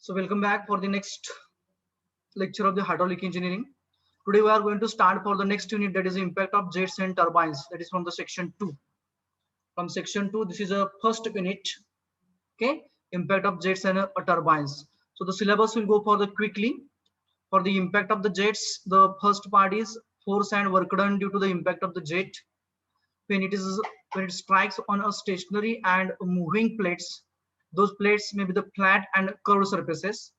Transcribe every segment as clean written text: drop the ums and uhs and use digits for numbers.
So welcome back for the next lecture of the hydraulic engineering. Today we are going to start for the next unit, that is the impact of jets and turbines. That is from the section 2. From section 2, this is a first unit. Okay, impact of jets and turbines. So the syllabus will go for the quickly. For the impact of the jets, the first part is force and work done due to the impact of the jet. When it strikes on a stationary and moving plates, those plates may be the flat and curved surfaces,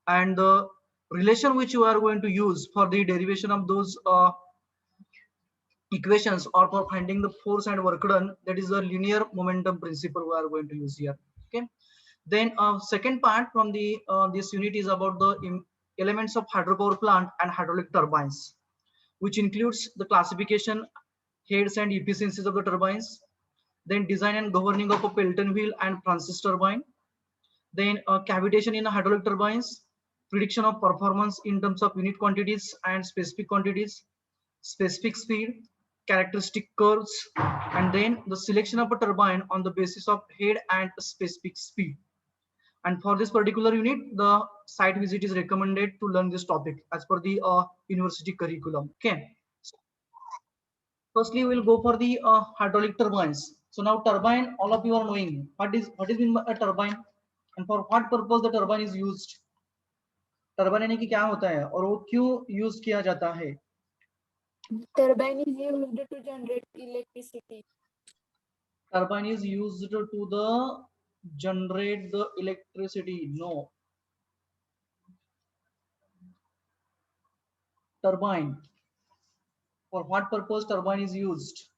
and the relation which you are going to use for the derivation of those equations or for finding the force and work done, that is the linear momentum principle we are going to use here. Okay, then second part from the this unit is about the elements of hydropower plant and hydraulic turbines, which includes the classification, heads and efficiencies of the turbines, then design and governing of a Pelton wheel and Francis turbine, then cavitation in hydraulic turbines, prediction of performance in terms of unit quantities and specific quantities, specific speed, characteristic curves, and then the selection of a turbine on the basis of head and specific speed. And for this particular unit, the site visit is recommended to learn this topic as per the university curriculum. Okay. Firstly, we'll go for the hydraulic turbines. So now turbine, all of you are knowing what is mean by a turbine and for what purpose the turbine is used. Turbine यानी कि क्या होता है और वो क्यों use किया जाता है? Turbine is used to generate electricity. Turbine is used to the generate the electricity. No. Turbine. For what purpose turbine is used?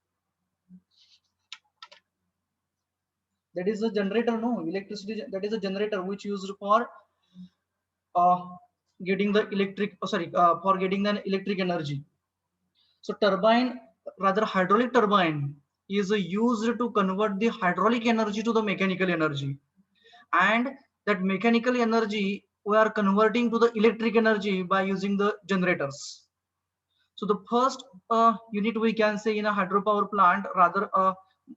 That is a generator. No, electricity. That is a generator which used for getting the electric. For getting the electric energy. So turbine, rather hydraulic turbine, is used to convert the hydraulic energy to the mechanical energy, and that mechanical energy we are converting to the electric energy by using the generators. So the first unit we can say in a hydropower plant, rather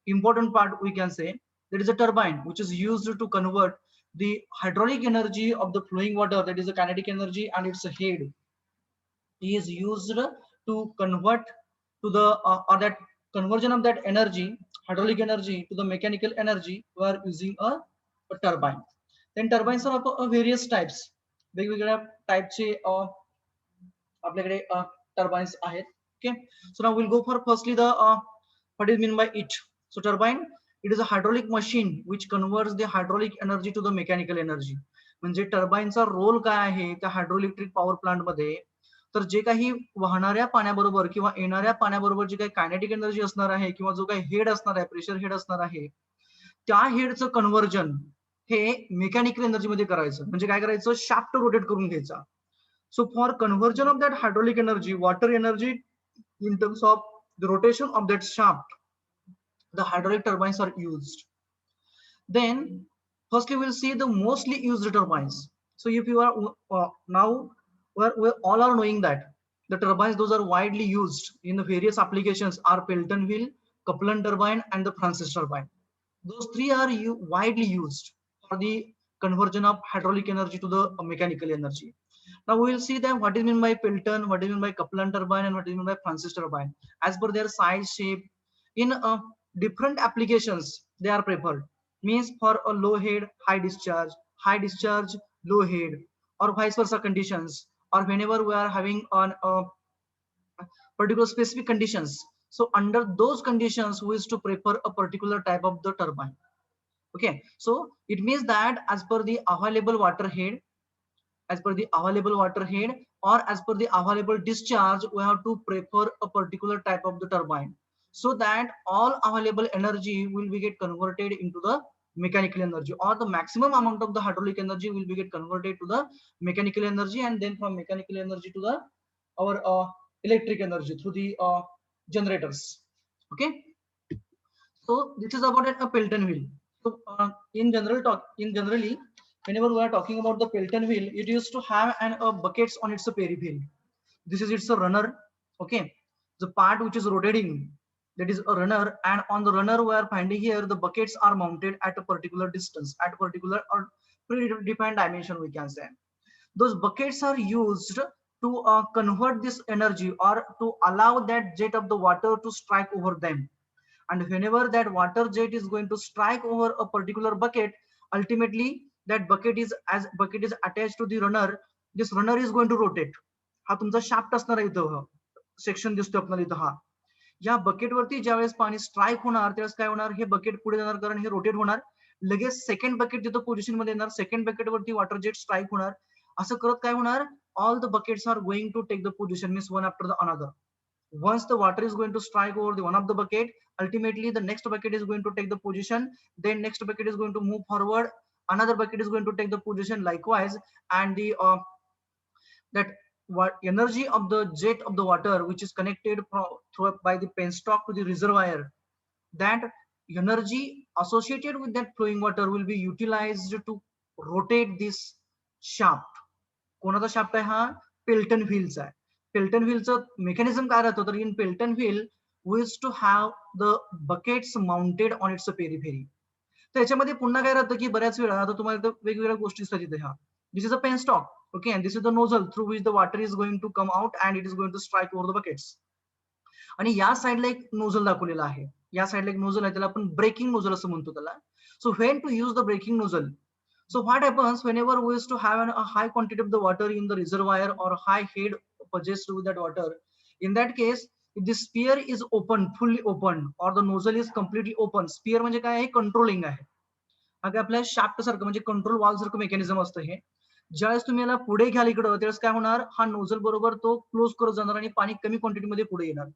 important part we can say, that is a turbine which is used to convert the hydraulic energy of the flowing water, that is the kinetic energy, and its head is used to convert to the or that conversion of that energy, hydraulic energy, to the mechanical energy. We are using a turbine. Then turbines are of various types. वेगवेगळ्या टाइपचे आपल्याकडे turbines आहेत. Okay, so now we'll go for firstly the what is mean by it. So turbine, it is a hydraulic machine which converts the hydraulic energy to the mechanical energy. म्हणजे टर्बाइनचा role काय आहे त्या हायड्रोइलेक्ट्रिक power plant मध्ये, तर जे काही वाहणाऱ्या पाण्याबरोबर किंवा येणाऱ्या पाण्याबरोबर जे काही कायनेटिक एनर्जी असणार आहे किंवा जो काही हेड असणार आहे, प्रेशर हेड असणार आहे, त्या हेडचं कन्व्हर्जन हे मेकॅनिकल एनर्जी मध्ये करायचं. म्हणजे काय करायचं, शाफ्ट रोटेट करून घ्यायचा. So for conversion of that hydraulic energy, water energy, in terms of the rotation of that shaft, the hydraulic turbines are used. Then firstly we'll see the mostly used turbines. So if you are now we all are knowing that the turbines those are widely used in the various applications are Pelton wheel, Kaplan turbine, and the Francis turbine. Those three are widely used for the conversion of hydraulic energy to the mechanical energy. Now we will see that what is meant by Pelton, what is meant by Kaplan turbine, and what is meant by Francis turbine. As per their size, shape, in different applications they are preferred. Means for a low head, high discharge, low head, or vice versa conditions, or whenever we are having on a particular specific conditions. So under those conditions, we used to prefer a particular type of the turbine. Okay, so it means that as per the available water head, or as per the available discharge, we have to prefer a particular type of the turbine, so that all available energy will be get converted into the mechanical energy, or the maximum amount of the hydraulic energy will be get converted to the mechanical energy, and then from mechanical energy to the our electric energy through the generators. Okay, so this is about a Pelton wheel. So generally, whenever we are talking about the Pelton wheel, it used to have an buckets on its periphery. This is its a runner. Okay, the part which is rotating, that is a runner, and on the runner we are finding here the buckets are mounted at a particular distance, at a particular or predefined dimension, we can say. Those buckets are used to convert this energy or to allow that jet of the water to strike over them. And whenever that water jet is going to strike over a particular bucket, ultimately that bucket is, as bucket is attached to the runner, this runner is going to rotate. हा तुमचा shaft असणार आहे इथं section दिसतो आपल्याला इथं. हा या बकेट वरती ज्यावेळेस पाणी स्ट्राईक होणार त्यावेळेस काय होणार, हे बकेट पुढे जाणार कारण हे रोटेट होणार. लगेच सेकंड बकेट तिथं पोझिशन मध्ये येणार, सेकंड बकेट वरती वॉटर जेट स्ट्राईक होणार. असं करत काय होणार, all the buckets are going to take the position, means one after the another. Once the water is going to strike over the one of the bucket, ultimately the next bucket is going to take the position, then next bucket is going to move forward, another bucket is going to take the position likewise. And the that what energy of the jet of the water which is connected through by the penstock to the reservoir, that energy associated with that flowing water will be utilized to rotate this shaft. कोणाचा shaft आहे हा, Pelton व्हीलचा आहे. Pelton व्हीलचं mechanism काय राहतं, तर in Pelton wheel we use to have the buckets mounted on its periphery. तर याच्यामध्ये पुन्हा काय राहतं की बऱ्याच वेळा आता तुम्हाला वेगवेगळ्या गोष्टी असतात इथे. ह्या this is a pen stock, okay, and this is the nozzle through which the water is going to come out and it is going to strike over the buckets. आणि या साईडला एक नोझल दाखवलेला आहे, या साईडला एक नोझल आहे, त्याला आपण ब्रेकिंग नोझल असं म्हणतो त्याला. So when to use the breaking nozzle, so what happens whenever we used to have a high quantity of the water in the reservoir or high head possessed with that water, in that case if the sphere is open, fully open, or the nozzle is completely open, sphere म्हणजे काय आहे, controlling आहे. हा काय आपल्या shaft सारखं म्हणजे control valve सारखं मेकॅनिझम असतं हे. ज्यावेळेस तुम्ही याला पुढे घ्याल इकडं, त्यावेळेस काय होणार, हा नोझल बरोबर तो क्लोज करत जाणार आणि पाणी कमी क्वांटिटीमध्ये पुढे येणार.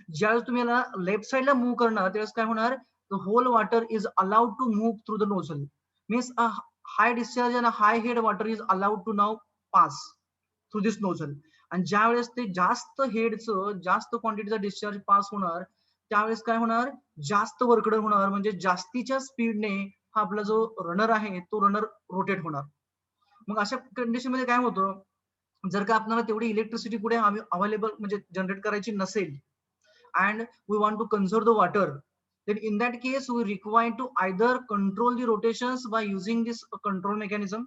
ज्यावेळेस तुम्ही याला लेफ्ट साईडला मूव्ह करणार त्यावेळेस काय होणार, the whole water is allowed to move through the nozzle, means high discharge and a high head water is allowed to now pass through this nozzle. आणि ज्यावेळेस ते जास्त हेडचं जास्त क्वांटिटीचा डिस्चार्ज पास होणार त्यावेळेस काय होणार, जास्त वर्कडन होणार, म्हणजे जास्तीच्या स्पीडने हा आपला जो रनर आहे तो रनर रोटेट होणार. मग अशा कंडिशन मध्ये काय होतं, जर का आपल्याला तेवढी इलेक्ट्रिसिटी पुढे अवेलेबल म्हणजे जनरेट करायची नसेल and we want to conserve the water, then in that case we require to either control the rotations by using this control mechanism.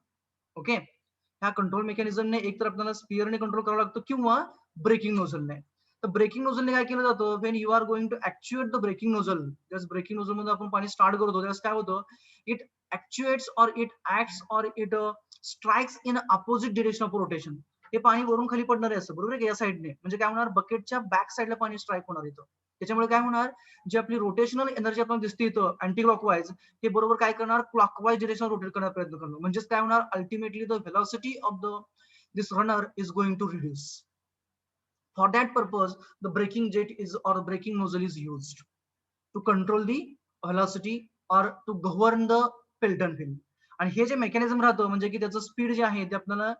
Okay, ह्या कंट्रोल मेकॅनिझमने एक तर आपल्याला स्पिअरने कंट्रोल करावं लागतं किंवा ब्रेकिंग नोझलने. तर ब्रेकिंग नोझलने काय केलं जातं, when you are going to actuate the breaking nozzle, त्याच ब्रेकिंग नोझल मध्ये आपण पाणी स्टार्ट करतो त्यावेळेस काय होतं, it actuates or it acts or it strikes in opposite direction of rotation. हे पाणी वरून खाली पडणार आहे असं, बरोबर आहे, या साईडने, म्हणजे काय होणार, बकेटच्या बॅक साईडला पाणी स्ट्राईक होणार इथं. त्याच्यामुळे काय होणार, जी आपली रोटेशनल एनर्जी आपल्याला दिसते इथं अँटी क्लॉकवाईज, हे बरोबर काय करणार, क्लॉकवाईज डिरेक्शन रोटेट करण्याचा प्रयत्न करणार. म्हणजेच काय होणार, ultimately the velocity of the this runner is going to reduce. For that purpose the braking jet is or braking nozzle is used to control the velocity or to govern the Pelton wheel. आणि हे जे mechanism राहतं म्हणजे की त्याचं speed जे आहे ते आपल्याला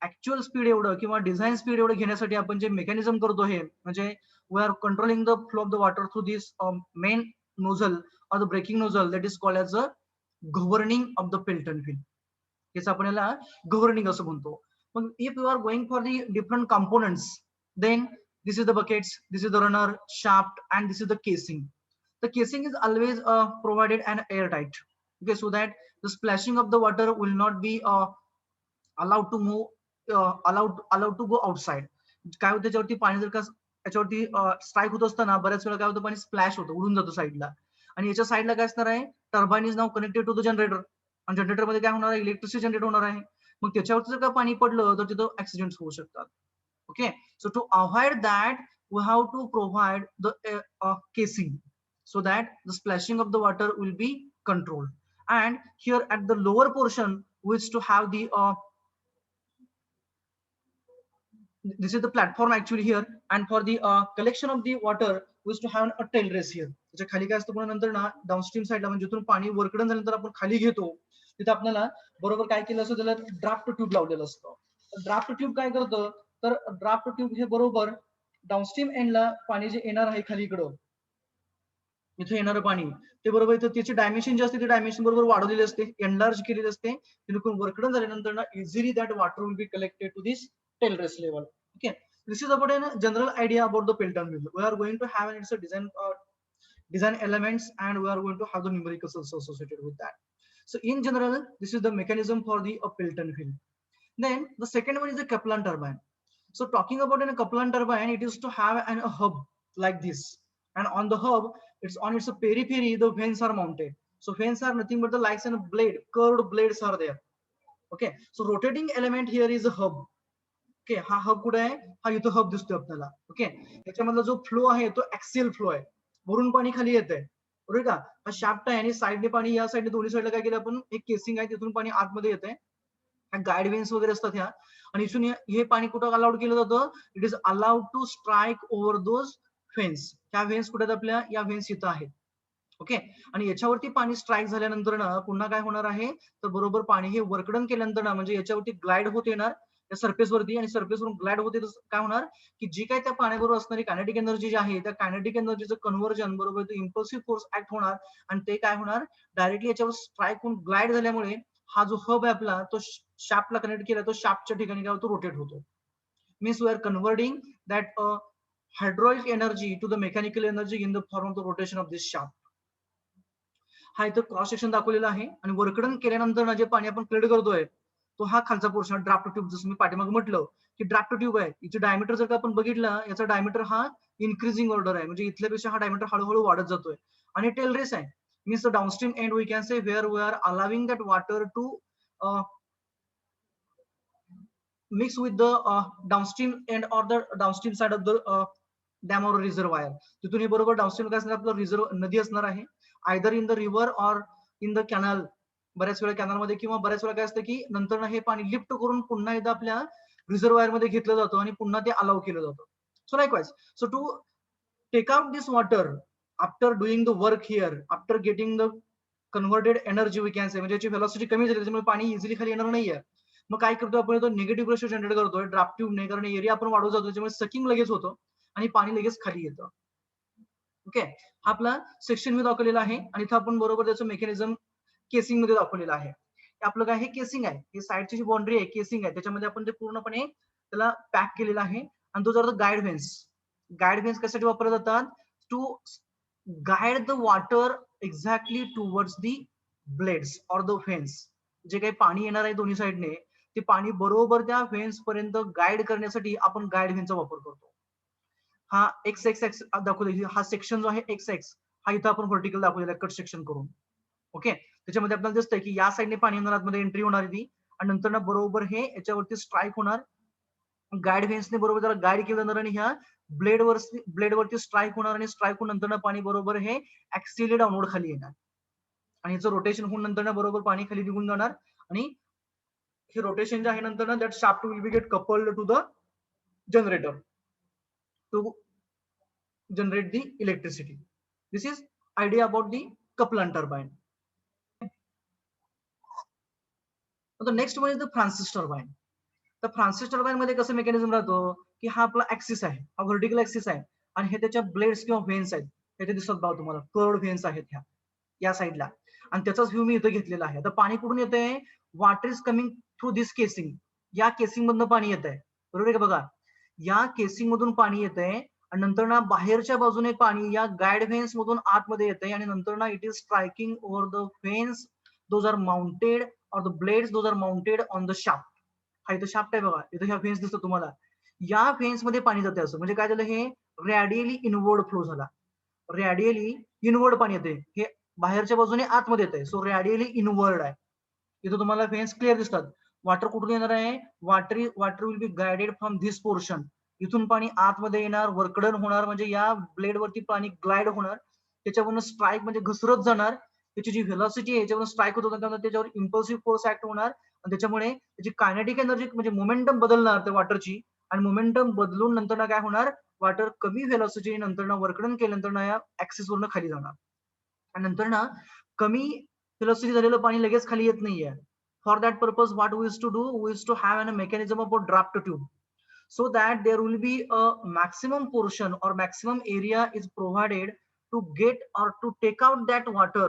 actual speed एवढं किंवा डिझाईन स्पीड एवढं घेण्यासाठी आपण जे मेकॅनिझम करतो हे म्हणजे we are controlling the flow of the water through this main nozzle और the breaking nozzle, that is called as a governing of the Pelton wheel. हेच आपण याला गव्हर्निंग असं म्हणतो. मग if you are going for the different components, then this is the buckets, this is the runner shaft and this is the casing. The casing is always provided and airtight, okay, so that the splashing of the water will not be allowed to move, allowed to go outside. काय होतं त्याच्यावरती पाणी जर का याच्यावरती strike होत असताना बऱ्याच वेळा काय होतं, पाणी स्प्लॅश होतं, उडून जातो साईडला. आणि याच्या साईडला काय असणार आहे, turbine is now connected to the generator, आणि जनरेटर मध्ये काय होणार आहे, इलेक्ट्रिसिटी जनरेट होणार आहे. मग त्याच्यावरती जर का पाणी पडलं तर तिथं ऍक्सिडेंट होऊ शकतात. Okay, so to avoid that we have to provide the casing so that the splashing of the water will be controlled. And here at the lower portion we is to have the this is the platform actually here, and for the collection of the water we is to have a tail race here. त्याच्या खाली काय असतं पुन्हा नंतर ना downstream साईडला म्हणजे जिथून पाणी वरकडून झाल्यानंतर आपण खाली घेतो तिथे आपल्याला बरोबर काय केलं असतं, त्याला ड्राफ्ट ट्यूब लावलेलं असतं. ड्राफ्ट ट्यूब काय करतं, तर ड्राफ्ट ट्यूब हे बरोबर डाउनस्ट्रीम एंडला पाणी जे येणार आहे खाली इकडं इथे येणारं पाणी ते बरोबर इथं त्याची डायमेन्शन जे असते ते डायमेन्शन बरोबर वाढवलेली असते, एनलार्ज केलेली असते, जेणेकरून वरकडून झाल्यानंतर ना easily that water will be collected to this tail race level. Okay, this is about an general idea about the Pelton wheel. We are going to have its design elements and we are going to have the numericals also associated with that. So in general, this is the mechanism for the Pelton wheel. Then the second one is the Kaplan turbine. So talking about a Kaplan turbine, it is to have a hub like this, and on the hub, it's on its periphery, the vanes are mounted. So vanes are nothing but the likes and blade, curved blades are there. Okay, so rotating element here is a hub. Okay, हा hub कुठे आहे? हा इथं hub दिसतोय आपल्याला. Okay, याच्यामधला जो flow आहे तो ऍक्सियल फ्लो आहे, वरून पाणी खाली येत आहे, बरोबर का? हा शाफ्ट आहे आणि साईडने पाणी, या साईडने दोन्ही साईडला काय केलं आपण, एक केसिंग आहे, तिथून पाणी आतमध्ये येत आहे. गाईड वेन्स वगैरे असतात ह्या, आणि इथून हे पाणी कुठं अलाउड केलं जातं? It is allowed to strike over those vanes. ह्या व्हेन्स कुठे आहेत आपल्या? या व्हेन्स इथं आहेत. ओके, आणि याच्यावरती पाणी स्ट्राईक झाल्यानंतर ना पुन्हा काय होणार आहे, तर बरोबर पाणी हे वर्कडन केल्यानंतर ना, म्हणजे याच्यावरती ग्लाइड होत येणार त्या सरफेस वरती, आणि सरफेस वरून ग्लाइड होते, काय होणार की जी काय त्या पाण्याबरोबर असणारी कायनेटिक एनर्जी जी आहे, त्या कायनेटिक एनर्जीचं कन्व्हर्जन बरोबर इम्पल्सिव्ह फोर्स ऍक्ट होणार, आणि ते काय होणार, डायरेक्टली याच्यावर स्ट्राईक होऊन ग्लाइड झाल्यामुळे हा जो हब आहे आपला, तो शाफ्टला कनेक्ट केला, तो शाफ्टच्या ठिकाणी काय होतो, रोटेट होतो. Means we are converting that hydraulic energy to the mechanical energy in the form of the rotation of this shaft. हा इथं क्रॉस सेक्शन दाखवलेला आहे, आणि वर्कडन केल्यानंतर जे पाणी आपण क्लिअर करतोय तो हा खालचा पोर्शन ड्राफ्ट ट्यूब, जसं मी पाठीमागे म्हटलं की ड्राफ्ट ट्यूब आहे, याची डायमीटर जर का आपण बघितलं, याचा डायमीटर हा इन्क्रीजिंग ऑर्डर आहे, म्हणजे इथल्यापेक्षा हा डायमीटर हळूहळू वाढत जातोय, आणि टेल रेस आहे. Means the downstream end we can say where we are allowing that water to mix with the downstream end or the downstream side of the dam और reservoir. तिथून हे बरोबर डाउनस्ट्रीम काय असणार, आपलं रिझर्व नदी असणार आहे, आयदर इन द रिव्हर और इन द कॅनल. बऱ्याच वेळा कॅनल मध्ये किंवा बऱ्याच वेळा काय असतं की नंतर हे पाणी लिफ्ट करून पुन्हा एकदा आपल्या रिझर्वायर मध्ये घेतलं जातं आणि पुन्हा ते अलाउ केलं जातं. So likewise, so to take out this water after doing the work here, after getting the converted energy we can say, म्हणजे याची व्हेलॉसिटी कमी झाली, त्याच्यामुळे पाणी इझिली खाली येणार नाहीये. मग काय करतो आपण, तो निगेटिव्ह प्रेशर जनरेट करतोय ड्राफ्ट ट्यूबने, कारण एरिया आपण वाढवत जातो, त्याच्यामुळे सकिंग लगेच होतं आणि पाणी लगेच खाली येतं. ओके, हा आपला सेक्शन मी दाखवलेला आहे, आणि इथं आपण बरोबर त्याचं मेकॅनिझम केसिंग मध्ये दाखवलेलं आहे. आपलं काय, हे केसिंग आहे, हे साईडची जी बाउंड्री आहे केसिंग आहे, त्याच्यामध्ये आपण ते पूर्णपणे त्याला पॅक केलेलं आहे. आणि तो जर गाईड व्हेन्स, गाईड व्हेन्स कशासाठी वापरले जातात, to guide the water exactly towards the blades or the vanes. जे काही पाणी येणार आहे दोन्ही साईडने, ते पाणी बरोबर त्या व्हेन्स पर्यंत गाईड करण्यासाठी आपण गाईड व्हेन्सचा वापर करतो. हा एक्स एक्स दाखवले, हा सेक्शन जो आहे एक्स एक्स, हा इथं आपण व्हर्टिकल दाखवलेला आहे कट सेक्शन करून. ओके, त्याच्यामध्ये आपल्याला दिसतंय की या साईडने पाणी येणार, आतमध्ये एंट्री होणार ती, आणि नंतर ना बरोबर हे याच्यावरती स्ट्राईक होणार, गाईड व्हेन्सने बरोबर त्याला गाईड केलं जाणार, आणि ह्या ब्लेडवरती स्ट्राईक होणार, आणि स्ट्राईक होऊन नंतर पाणी बरोबर हे ऍक्सिली डाऊनवर्ड खाली येणार, आणि याचं रोटेशन होऊन नंतर ना बरोबर पाणी खाली निघून जाणार, आणि हे रोटेशन जे आहे नंतर ना that shaft will be get coupled to the generator to generate the electricity. This is idea about the Kaplan turbine. The next one is the Francis turbine. तर फ्रान्सिस टर्बाइन मध्ये कसं मेकॅनिझम राहतो की हा आपला ऍक्सिस आहे, हा vertical axis आहे, आणि हे त्याच्या ब्लेड्स किंवा व्हेन्स आहेत, हे दिसत भाव तुम्हाला कर्ड व्हेन्स आहेत ह्या या साईडला, आणि त्याचाच व्ह्यू मी इथं घेतलेला आहे. तर पाणी कुठून येतंय, water is coming through this casing, या केसिंग मधनं पाणी येत आहे, बरोबर आहे का? बघा, या केसिंग मधून पाणी येतंय, आणि नंतर ना बाहेरच्या बाजूने पाणी या गाईड व्हेन्स मधून आतमध्ये येतंय, आणि नंतर ना it is striking over the vanes, those are mounted और the blades those are mounted on the shaft. हा इथं शाफ्ट आहे बघा, इथं ह्या व्हेन्स दिसतो तुम्हाला, या व्हेन्स मध्ये पाणी जाते. असं म्हणजे काय झालं, हे रॅडियली इनवर्ड फ्लो झाला, रॅडियली इनवर्ड पाणी येते, हे बाहेरच्या बाजूने आतमध्ये येते, सो रॅडियली इनवर्ड आहे. इथं तुम्हाला व्हेन्स क्लिअर दिसतात. वॉटर कुठून येणार आहे, water will B guided from this portion, इथून पाणी आतमध्ये येणार, वर्कडन होणार, म्हणजे या ब्लेड वरती पाणी ग्लाइड होणार, त्याच्यावरून स्ट्राईक म्हणजे घसरत जाणार, त्याची जी व्हेलॉसिटी आहे याच्यावर स्ट्राईक होत होता, त्याच्यावर इम्पल्सिव्ह फोर्स ऍक्ट होणार, आणि त्याच्यामुळे त्याची कायनेटिक एनर्जी म्हणजे मोमेंटम बदलणार त्या वॉटरची, आणि मोमेंटम बदलून नंतर काय होणार, वॉटर कमी व्हेलॉसिटी नंतर वर्कडन केल्यानंतर या ऍक्सिस वरून खाली जाणार, आणि नंतर ना कमी व्हेलॉसिटी झालेलं पाणी लगेच खाली येत नाहीये. For that purpose what we use to do, we use to have a mechanism of draft tube, so that there will be a maximum portion or maximum area is provided to get or to take out that water.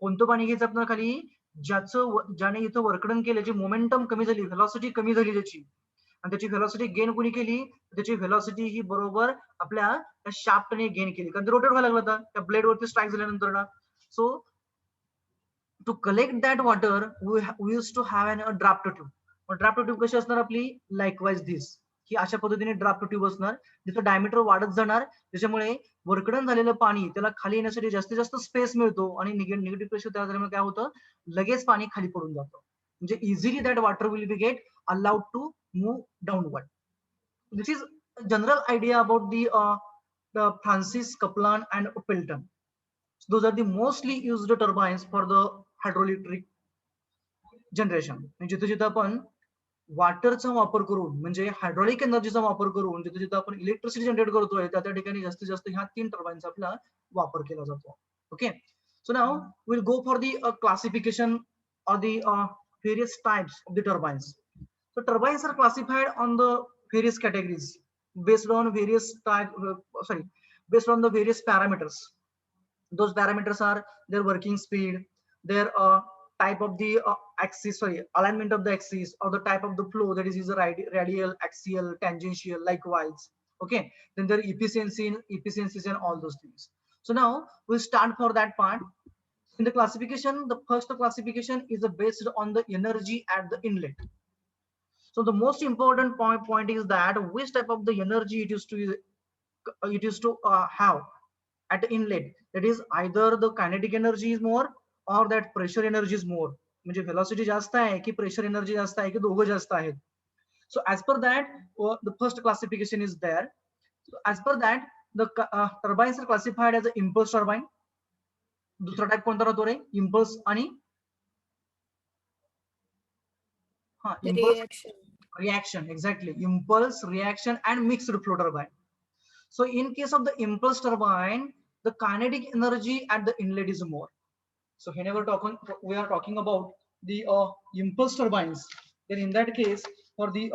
कोणतं पाणी घ्यायचं आपल्याला खाली, ज्याने इथं work done केलं, जी momentum कमी झाली, व्हेलॉसिटी कमी झाली त्याची, आणि त्याची व्हेलॉसिटी गेन कोणी केली, त्याची व्हेलॉसिटी ही बरोबर आपल्या शाफ्टने गेन केली, कारण रोटेट व्हायला लागला होता त्या ब्लेड वरती स्ट्राईक झाल्यानंतर ना. सो to collect that water, we used to have a draft tube. Draft tube कशी असणार आपली, लाईकवाईज दिस, की अशा पद्धतीने ड्राफ्ट ट्यूब असणार, जिचं डायमीटर वाढत जाणार, त्याच्यामुळे वरकडण झालेलं पाणी त्याला खाली येण्यासाठी जास्तीत जास्त स्पेस मिळतो आणि निगेटिव्ह प्रेशर तयार झाल्यामुळे काय होतं, लगेच पाणी खाली पडून जातं. म्हणजे easily that water will be get allowed to move downward. This is general idea about the Francis, Kaplan and Pelton. Those are the mostly used turbines for the hydroelectric generation. जिथे जिथे आपण वॉटरचा वापर करून, म्हणजे हायड्रॉलिक एनर्जीचा वापर करून जिथे जिथे आपण इलेक्ट्रिसिटी जनरेट करतोय, त्या ठिकाणी जास्तीत जास्त ह्या 3 टर्बाइनचा आपला वापर केला जातो. Okay, so now will go for the classification or the various types of the turbines. So turbines are classified on the various categories based on various based on the various parameters. Those parameters are their working speed, their type of the axis, alignment of the axis, or the type of the flow, that is either radial, axial, tangential, likewise. Okay, then their efficiencies and all those things. So now we'll start for that part. In the classification, the first classification is based on the energy at the inlet. So the most important point is that which type of the energy it is to have at the inlet. That is either the kinetic energy is more or that pressure energy is more. म्हणजे velocity जास्त आहे की pressure energy जास्त आहे की दोघं जास्त आहेत. So as per that, the first classification is there. So as per that, the turbines are classified as an impulse turbine. दुसरा टाइप कोणता राहतो रे, इम्पल्स आणि Reaction. reaction. Exactly, impulse, reaction and mixed flow turbine. So in case of the impulse turbine, the kinetic energy at the inlet is more. So whenever we are talking about the impulse turbines, then in that case, for the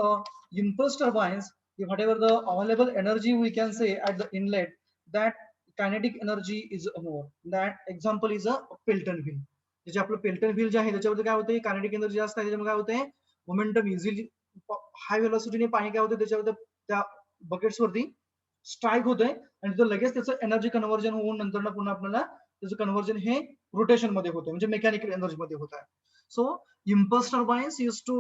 impulse turbines, whatever the available energy we can say at the inlet, that kinetic energy is more. That example is a Pelton wheel. जे आपलं Pelton wheel जे आहे त्याच्यामध्ये काय होतं, kinetic energy जास्त आहे, त्याच्यामुळे काय होतंय, मोमेंटम इझिली हाय व्हेलॉसिटीने पाणी काय होतं त्याच्यावर त्या बकेट्स वरती स्ट्राईक होतंय आणि तिथं लगेच त्याचं एनर्जी कन्व्हर्जन होऊन नंतर पुन्हा आपल्याला त्याचं कन्व्हर्जन हे रोटेशन मध्ये होतं, म्हणजे मेकॅनिकल एनर्जी मध्ये होत आहे. So impulse turbines use to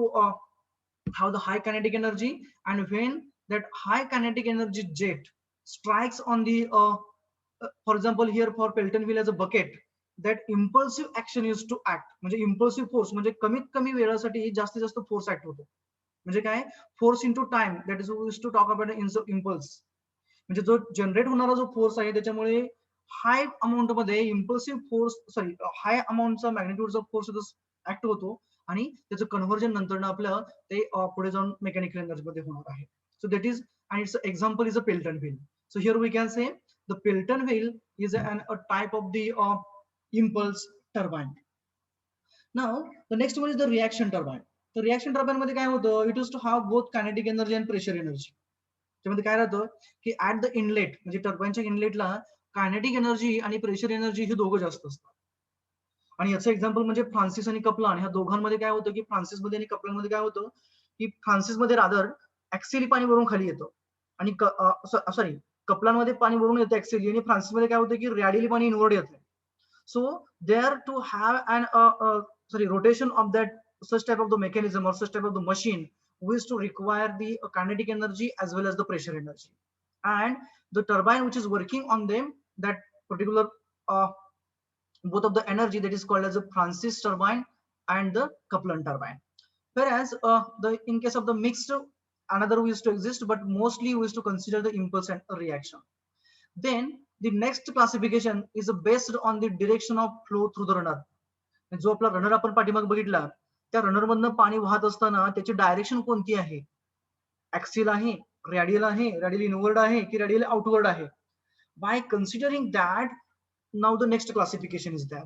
have the high kinetic energy, and when that high kinetic energy jet strikes on the for example here for Pelton wheel as a bucket, that impulsive action used to act. म्हणजे impulsive force म्हणजे कमीत कमी वेळासाठी जास्तीत जास्त force act होतो. म्हणजे काय, force into time, that is use to talk about impulse. म्हणजे जो जनरेट होणारा जो फोर्स आहे त्याच्यामुळे हाय अमाऊंट मध्ये इम्पल्सिव्ह फोर्स हाय अमाऊंटचा मॅग्निट्यूडचा फोर्स ऍक्ट होतो आणि त्याचं कन्व्हर्जन नंतर आपलं ते पुढे जाऊन मेकॅनिकल एनर्जी मध्ये होणार आहे. So that is, and its example is a Pelton wheel. So here we can say the Pelton wheel is a type of the impulse turbine. Now the next one is the reaction turbine. तर reaction turbine मध्ये काय होतं, it is to have both kinetic energy and pressure energy. त्यामध्ये काय राहतं की at the inlet, म्हणजे टर्बाइनच्या इनलेटला कायनेटिक एनर्जी आणि प्रेशर एनर्जी हे दोघं जास्त असतात. आणि याचं एक्झाम्पल म्हणजे फ्रान्सिस आणि कपलान, ह्या दोघांमध्ये काय होतं की फ्रान्सिस मध्ये आणि कपलान मध्ये काय होतं की फ्रान्सिस मध्ये रादर ऍक्सिली पाणी वरून खाली येतं आणि कपलान मध्ये पाणी वरून येतं ऍक्सिली, आणि फ्रान्सिस मध्ये काय होतं की रॅडियली पाणी इनवर्ड येतं. So there to have an rotation of that such type of the mechanism or such type of the machine, we used to require the kinetic energy as well as the pressure energy, and the turbine which is working on them, that particular both of the energy, that is called as a Francis turbine and the Kaplan turbine. Whereas in case of the mixed, another we used to exist, but mostly we used to consider the impulse and reaction. Then the next classification is based on the direction of flow through the runner. जो आपला runner आपण पाठीमाग बघितला, त्या runner मधनं पाणी वाहत असताना त्याची डायरेक्शन कोणती आहे, ऍक्सिल आहे, रॅडियल इनवर्ड आहे की रॅडियल आउटवर्ड आहे. By considering that, now the next classification is there.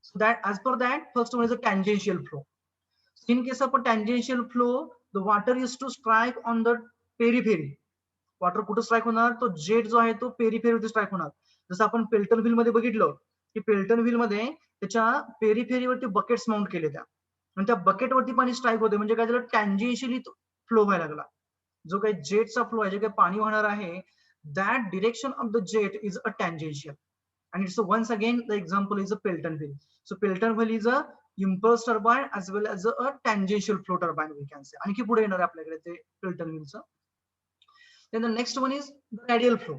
So that as per that, first one is a tangential flow. In case of a tangential flow, the water is to strike on the periphery. Water कुठे strike होणार, तो jet जो आहे तो पेरिफेरीवरती strike होणार. जसं आपण Pelton wheel मध्ये बघितलं की पेल्टन व्हील मध्ये त्याच्या पेरिफेरीवरती बकेट्स माउंट केले त्या, आणि त्या बकेटवरती पाणी स्ट्राईक होते, म्हणजे काय झालं, टँजेन्शियली फ्लो व्हायला लागला. जो काही जेटचा फ्लो आहे, जे काही पाणी वाहणार आहे, that direction of the jet is a tangential, and it's once again the example is a Pelton wheel. So Pelton wheel is a impulse turbine as well as a tangential flow turbine we can say. आणखी पुढे येणार आहे आपल्याकडे ते Pelton wheelचं. Then the next one is the radial flow.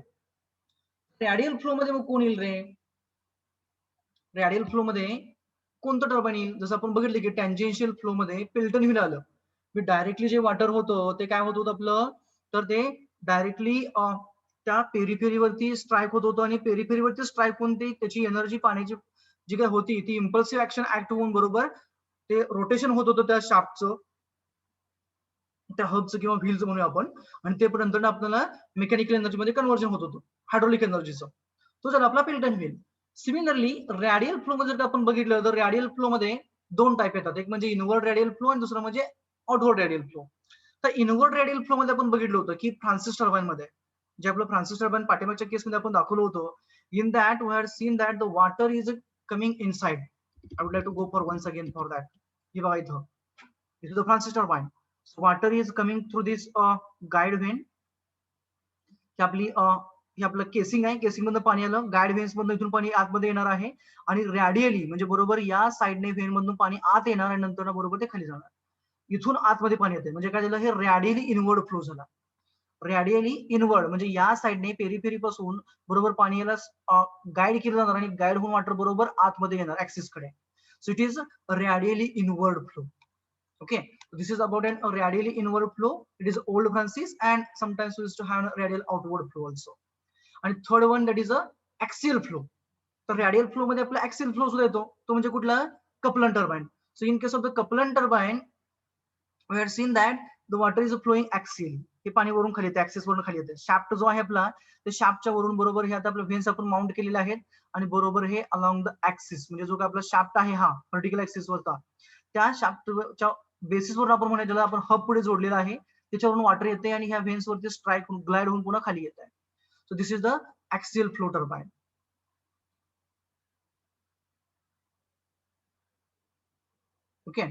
Radial flow मध्ये मग कोण येईल रे? रॅडियल फ्लो मध्ये कोणतं टर्बाइन येईल? जसं आपण बघितलं की टँजेन्शियल फ्लो मध्ये पेल्टन व्हील आलं, मी डायरेक्टली जे वॉटर होतं ते काय होत होतं आपलं, तर ते डायरेक्टली त्या पेरिफेरीवरती स्ट्राईक होत होतं आणि पेरिफेरीवरती स्ट्राईक होऊन ते त्याची एनर्जी पाण्याची जी काय होती ती इम्पल्सिव्ह ऍक्शन ऍक्ट होऊन बरोबर ते रोटेशन होत होतं त्या शाफ्टचं, त्या हबचं किंवा व्हीलचं म्हणूया आपण, आणि ते नंतर आपल्याला मेकॅनिकल एनर्जी मध्ये कन्व्हर्जन होत होतं हायड्रोलिक एनर्जीचं. तो झाला आपला Pelton wheel. Similarly radial flow मध्ये जर आपण बघितलं तर रॅडियल फ्लो मध्ये दोन टाईप येतात, एक म्हणजे इनवर्ड रॅडियल फ्लो आणि दुसरं म्हणजे आउटवर्ड रॅडियल फ्लो. तर इनवर्ड रॅडियल फ्लो मध्ये आपण बघितलं होतं की फ्रान्सिस टर्बाइन मध्ये, जे आपलं फ्रान्सिस टर्बाइन पाठीमागच्या केसमध्ये आपण दाखवलं होतं, in that we had seen that the water is coming inside. I would like to go for once again for that. हे बघा इथं, this is the Francis turbine. Water is coming through this guide vane. ही आपली हे आपलं casing आहे, casing मधून पाणी आलं, गाईड व्हेन्स मधून इथून पाणी आतमध्ये येणार आहे आणि रॅडियली म्हणजे बरोबर या साईडने व्हेन मधून पाणी आत येणार आणि नंतर बरोबर ते खाली जाणार. इथून आतमध्ये पाणी येते म्हणजे काय झालं, हे रॅडियली इनवर्ड फ्लो झाला. रॅडियली इनवर्ड म्हणजे या साईडने पेरिफेरी पासून बरोबर पाणी याला गाईड केलं जाणार आणि गाईड होऊन वॉटर बरोबर आतमध्ये येणार ऍक्सिस कडे. So it is radially inward flow. Okay, this is about an radially inward flow. It is old Francis, and sometimes we used to have a radial outward flow also. And third one, that is a axial flow. तर radial flow मध्ये आपला axial flow सुद्धा येतो, तो म्हणजे कुठला, Kaplan turbine. So in case of the Kaplan turbine, we had seen that the water is flowing axially. हे पाणी वरून खाली येते, ऍक्सिस वरून खाली येते. शाफ्ट जो आहे आपला, ते शाफ्टच्या वरून बरोबर हे आता आपले व्हेन्स आपण माउंट केलेले आहेत आणि बरोबर हे अलॉंग द ऍक्सिस म्हणजे जो काय आपला शाफ्ट आहे हा व्हर्टिकल ऍक्सिस वरचा, त्या शाफ्टच्या बेसिसवर आपण म्हणूया ज्याला आपण हब पुढे जोडलेला आहे, त्याच्यावरून वॉटर येते आणि ह्या व्हेन्स वरती स्ट्राईक होऊन ग्लाइड होऊन पुन्हा खाली येत आहे. So this is the axial flow turbine. Okay,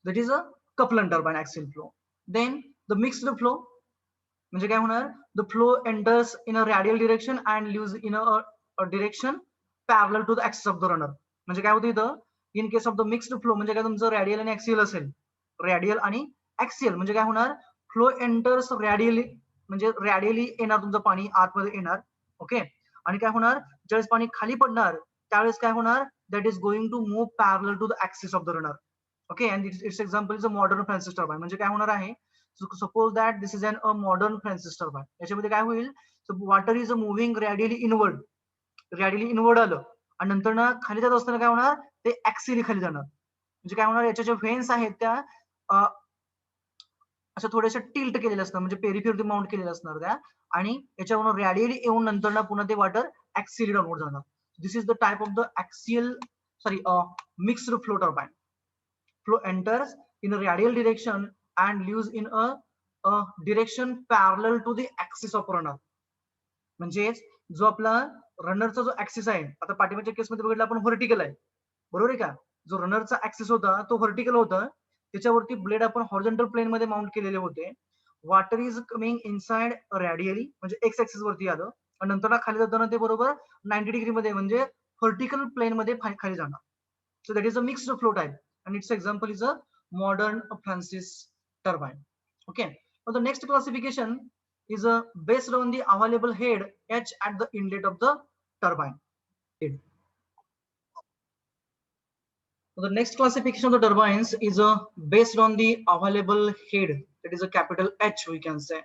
that is a Kaplan turbine axial flow. Then the mixed flow म्हणजे काय होणार, the flow enters in a radial direction and leaves in a direction parallel to the axis of the runner. म्हणजे काय होतं इथं, in case of the mixed flow म्हणजे काय तुमचं रॅडियल आणि ऍक्सियल असेल, रॅडियल आणि ऍक्सियल म्हणजे काय होणार, फ्लो एंटर्स रॅडियली म्हणजे रॅडियली येणार तुमचं पाणी आतमध्ये येणार. ओके, आणि काय होणार, ज्यावेळेस पाणी खाली पडणार त्यावेळेस काय होणार, that is going to move parallel to the axis of the runner. Okay, and its example is a modern Francis turbine. म्हणजे काय होणार आहे, suppose that this is a modern Francis turbine. याच्यामध्ये काय होईल, water is moving radially inward, radially inward आलं आणि नंतर ना खाली जात असताना काय होणार, ते ऍक्सियली खाली जाणार. म्हणजे काय होणार, याच्या ज्या व्हेन्स आहेत त्या अशा थोड्याशा टिल्ट केलेल्या असणार म्हणजे पेरिफेरी माउंट केलेल्या असणार त्या, आणि याच्यावरून रॅडियली येऊन नंतर ना पुन्हा ते वॉटर ऍक्सियली डाऊनवर्ड जाणार. This is the type of the axial mixed flow turbine. Flow enters in a radial direction and leaves in a direction parallel to the axis of runner. म्हणजे जो आपला रनरचा जो ऍक्सिस आहे, आता पाठीमागच्या केसमध्ये बघितलं आपण व्हर्टिकल आहे, बरोबर आहे का, जो रनरचा ऍक्सिस होता तो व्हर्टिकल होता, त्याच्यावरती ब्लेड आपण हॉरिझॉन्टल प्लेन मध्ये माउंट केलेले होते. Water is coming inside radially म्हणजे एक्स ऍक्सिस वरती आलं आणि नंतर खाली जाताना ते बरोबर 90 डिग्री मध्ये म्हणजे व्हर्टिकल प्लेन मध्ये खाली जाणार. So that is a mixed flow type and its example is a modern Francis turbine. Okay, now the next classification is based on the available head H at the inlet of the turbine. So the next classification of the turbines is based on the available head, that is a capital H we can say.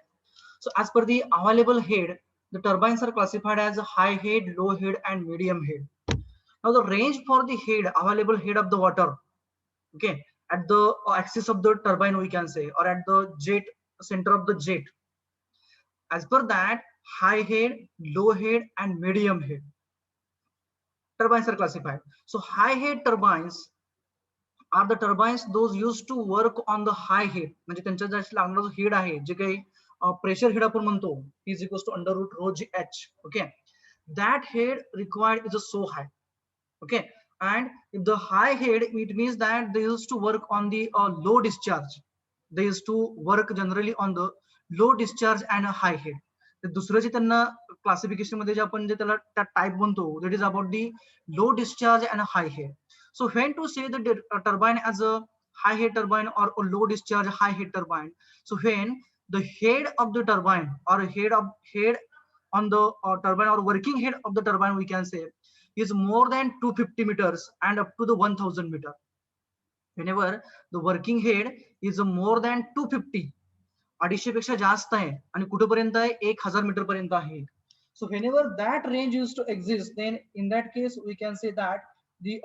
So as per the available head, the turbines are classified as high head, low head and medium head. Now the range for the head, available head of the water, okay, at the axis of the turbine we can say, or at the jet center of the jet, as per that high head, low head and medium head turbines are classified. So high head turbines are the turbines those used to work on the high head म्हणजे त्यांच्या ज्या लागणारा जो head आहे, जे काही pressure head आपण म्हणतो, is equals to under root rho g h. Okay, that head required is so high. Okay, and if the high head, it means that they used to work on the low discharge. They used to work generally on the low discharge and a high head. तर दुसरं जे त्यांना classification मध्ये जे आपण जे त्याला type म्हणतो, that is about the low discharge and a high head. So when to say the turbine as a high head turbine or a low discharge high head turbine? So when the head of the turbine or head on the turbine or working head of the turbine, we can say, is more than 250 meters and up to the 1000 meter. Whenever the working head is more than 250, 250 पेक्षा जास्त आहे आणि कुठपर्यंत आहे 1000 metre पर्यंत आहे. So whenever that range used to exist, then in that case we can say that the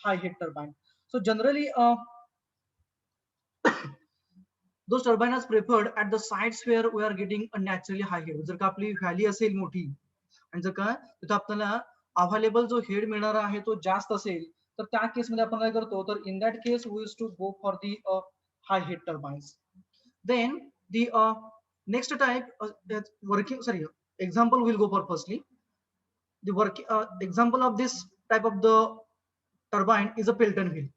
high head turbine. So generally those turbine is preferred at the sites where we are getting a naturally high head. जर का आपली valley असेल मोठी आणि जर का तिथं आपल्याला अवेलेबल जो हेड मिळणारा आहे तो जास्त असेल, तर त्या केस मध्ये आपण काय करतो, तर in that case we use to go for the high head turbines. Then the next type working, sorry, example we'll go for firstly. The work example of this type of the turbine is a Pelton wheel.